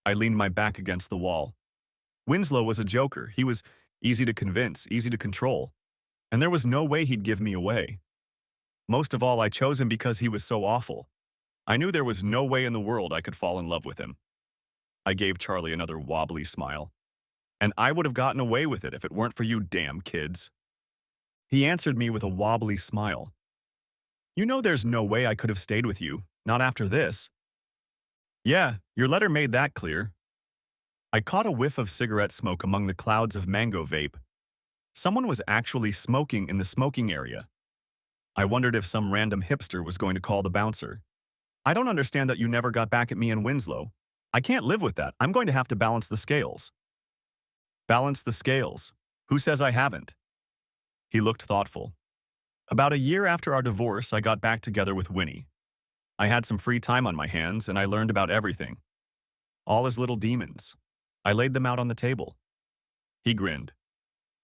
I leaned my back against the wall. Winslow was a joker. He was easy to convince, easy to control, and there was no way he'd give me away. Most of all, I chose him because he was so awful. I knew there was no way in the world I could fall in love with him. I gave Charlie another wobbly smile. "And I would have gotten away with it if it weren't for you damn kids." He answered me with a wobbly smile. "You know there's no way I could have stayed with you, not after this." "Yeah, your letter made that clear." I caught a whiff of cigarette smoke among the clouds of mango vape. Someone was actually smoking in the smoking area. I wondered if some random hipster was going to call the bouncer. I don't understand that you never got back at me in Winslow. I can't live with that. I'm going to have to balance the scales. Balance the scales. Who says I haven't? He looked thoughtful. About a year after our divorce, I got back together with Winnie. I had some free time on my hands, and I learned about everything. All his little demons. I laid them out on the table. He grinned.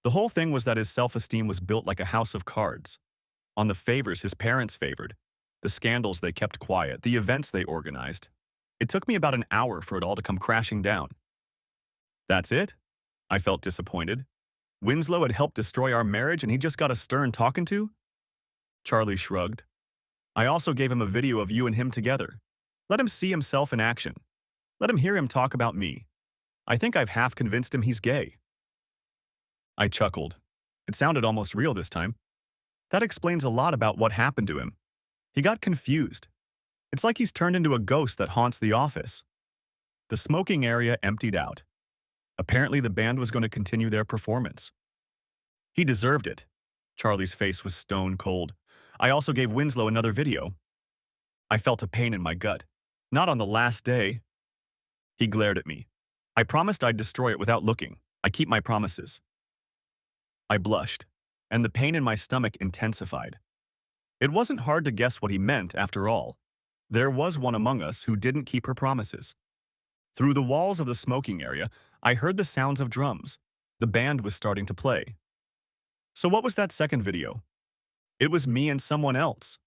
The whole thing was that his self-esteem was built like a house of cards. On the favors his parents favored, the scandals they kept quiet, the events they organized. It took me about an hour for it all to come crashing down. That's it? I felt disappointed. Winslow had helped destroy our marriage and he just got a stern talking to? Charlie shrugged. I also gave him a video of you and him together. Let him see himself in action. Let him hear him talk about me. I think I've half convinced him he's gay. I chuckled. It sounded almost real this time. That explains a lot about what happened to him. He got confused. It's like he's turned into a ghost that haunts the office. The smoking area emptied out. Apparently the band was going to continue their performance. He deserved it. Charlie's face was stone cold. I also gave Winslow another video. I felt a pain in my gut. Not on the last day. He glared at me. I promised I'd destroy it without looking. I keep my promises. I blushed, and the pain in my stomach intensified. It wasn't hard to guess what he meant, after all. There was one among us who didn't keep her promises. Through the walls of the smoking area, I heard the sounds of drums. The band was starting to play. So what was that second video? It was me and someone else.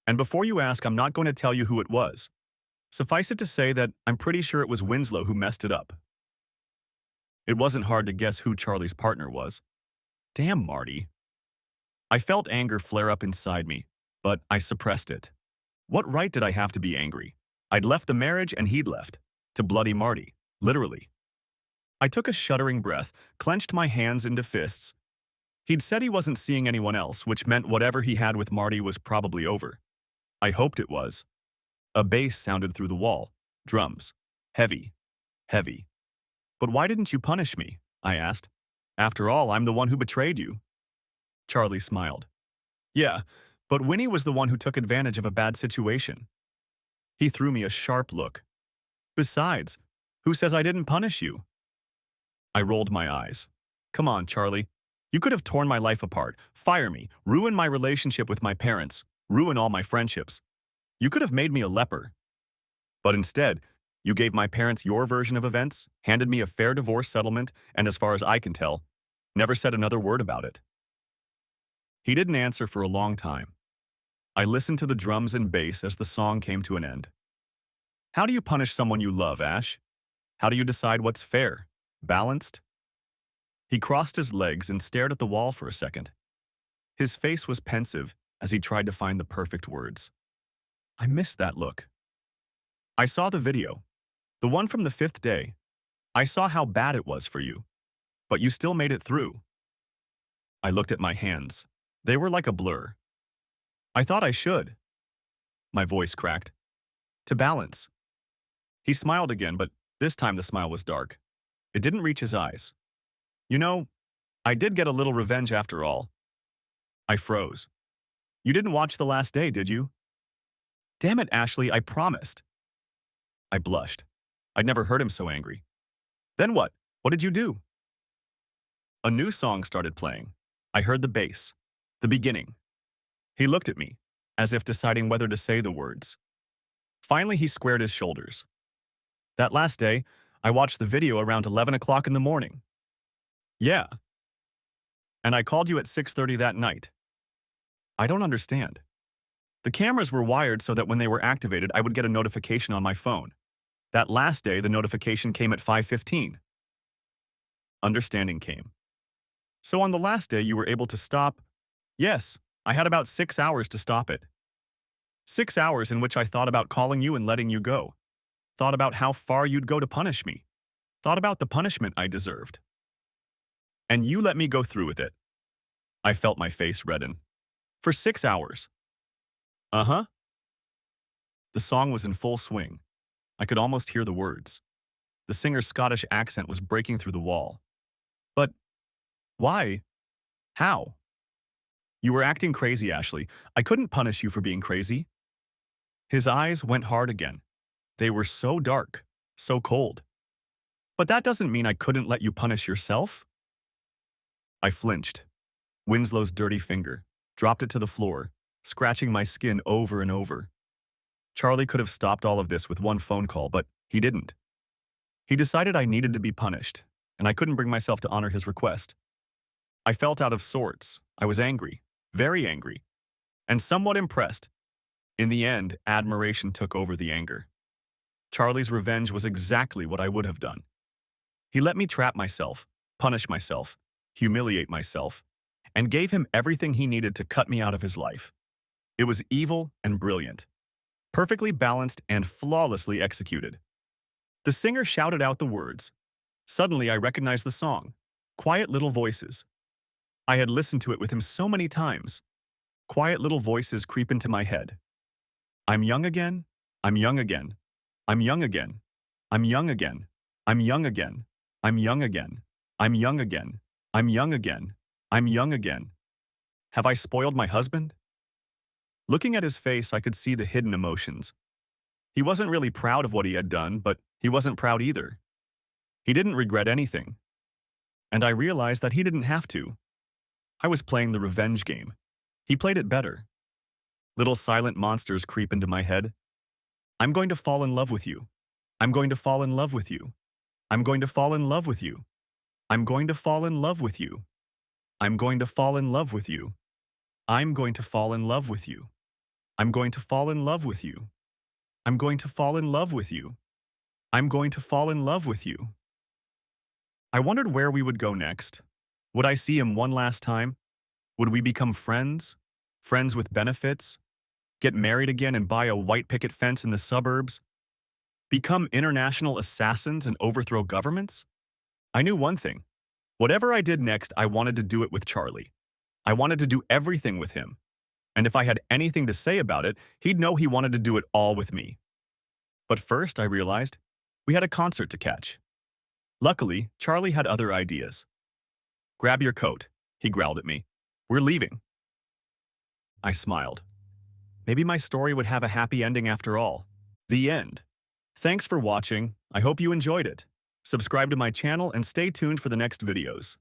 And before you ask, I'm not going to tell you who it was. Suffice it to say that I'm pretty sure it was Winslow who messed it up. It wasn't hard to guess who Charlie's partner was. Damn, Marty. I felt anger flare up inside me, but I suppressed it. What right did I have to be angry? I'd left the marriage and he'd left. To bloody Marty, literally. I took a shuddering breath, clenched my hands into fists. He'd said he wasn't seeing anyone else, which meant whatever he had with Marty was probably over. I hoped it was. A bass sounded through the wall. Drums. Heavy. Heavy. But why didn't you punish me? I asked. After all, I'm the one who betrayed you. Charlie smiled. Yeah, but Winnie was the one who took advantage of a bad situation. He threw me a sharp look. Besides, who says I didn't punish you? I rolled my eyes. Come on, Charlie. You could have torn my life apart, fire me, ruin my relationship with my parents, ruin all my friendships. You could have made me a leper. But instead, you gave my parents your version of events, handed me a fair divorce settlement, and as far as I can tell, never said another word about it. He didn't answer for a long time. I listened to the drums and bass as the song came to an end. How do you punish someone you love, Ash? How do you decide what's fair, balanced? He crossed his legs and stared at the wall for a second. His face was pensive as he tried to find the perfect words. I missed that look. I saw the video, the one from the 5th day. I saw how bad it was for you, but you still made it through. I looked at my hands. They were like a blur. I thought I should. My voice cracked. To balance. He smiled again, but this time the smile was dark. It didn't reach his eyes. You know, I did get a little revenge after all. I froze. You didn't watch the last day, did you? Damn it, Ashley, I promised. I blushed. I'd never heard him so angry. Then what? What did you do? A new song started playing. I heard the bass, the beginning. He looked at me, as if deciding whether to say the words. Finally, he squared his shoulders. That last day, I watched the video around 11 o'clock in the morning. Yeah. And I called you at 6:30 that night. I don't understand. The cameras were wired so that when they were activated, I would get a notification on my phone. That last day, the notification came at 5:15. Understanding came. So on the last day, you were able to stop? Yes, I had about 6 hours to stop it. 6 hours in which I thought about calling you and letting you go. Thought about how far you'd go to punish me. Thought about the punishment I deserved. And you let me go through with it. I felt my face redden. For 6 hours. Uh-huh. The song was in full swing. I could almost hear the words. The singer's Scottish accent was breaking through the wall. But why? How? You were acting crazy, Ashley. I couldn't punish you for being crazy. His eyes went hard again. They were so dark, so cold. But that doesn't mean I couldn't let you punish yourself? I flinched. Winslow's dirty finger dropped it to the floor, scratching my skin over and over. Charlie could have stopped all of this with one phone call, but he didn't. He decided I needed to be punished, and I couldn't bring myself to honor his request. I felt out of sorts. I was angry, very angry, and somewhat impressed. In the end, admiration took over the anger. Charlie's revenge was exactly what I would have done. He let me trap myself, punish myself, humiliate myself, and gave him everything he needed to cut me out of his life. It was evil and brilliant, perfectly balanced and flawlessly executed. The singer shouted out the words. Suddenly, I recognized the song, Quiet Little Voices. I had listened to it with him so many times. Quiet little voices creep into my head. I'm young again. I'm young again. I'm young again. I'm young again. I'm young again. I'm young again. I'm young again. I'm young again. I'm young again. Have I spoiled my husband? Looking at his face, I could see the hidden emotions. He wasn't really proud of what he had done, but he wasn't proud either. He didn't regret anything. And I realized that he didn't have to. I was playing the revenge game. He played it better. Little silent monsters creep into my head. I'm going to fall in love with you. I'm going to fall in love with you. I'm going to fall in love with you. I'm going to fall in love with you. I'm going to fall in love with you. I'm going to fall in love with you. I'm going to fall in love with you. I'm going to fall in love with you. I'm going to fall in love with you. I wondered where we would go next. Would I see him one last time? Would we become friends? Friends with benefits? Get married again and buy a white picket fence in the suburbs? Become international assassins and overthrow governments? I knew one thing. Whatever I did next, I wanted to do it with Charlie. I wanted to do everything with him. And if I had anything to say about it, he'd know he wanted to do it all with me. But first, I realized, we had a concert to catch. Luckily, Charlie had other ideas. Grab your coat, he growled at me. We're leaving. I smiled. Maybe my story would have a happy ending after all. The end. Thanks for watching. I hope you enjoyed it. Subscribe to my channel and stay tuned for the next videos.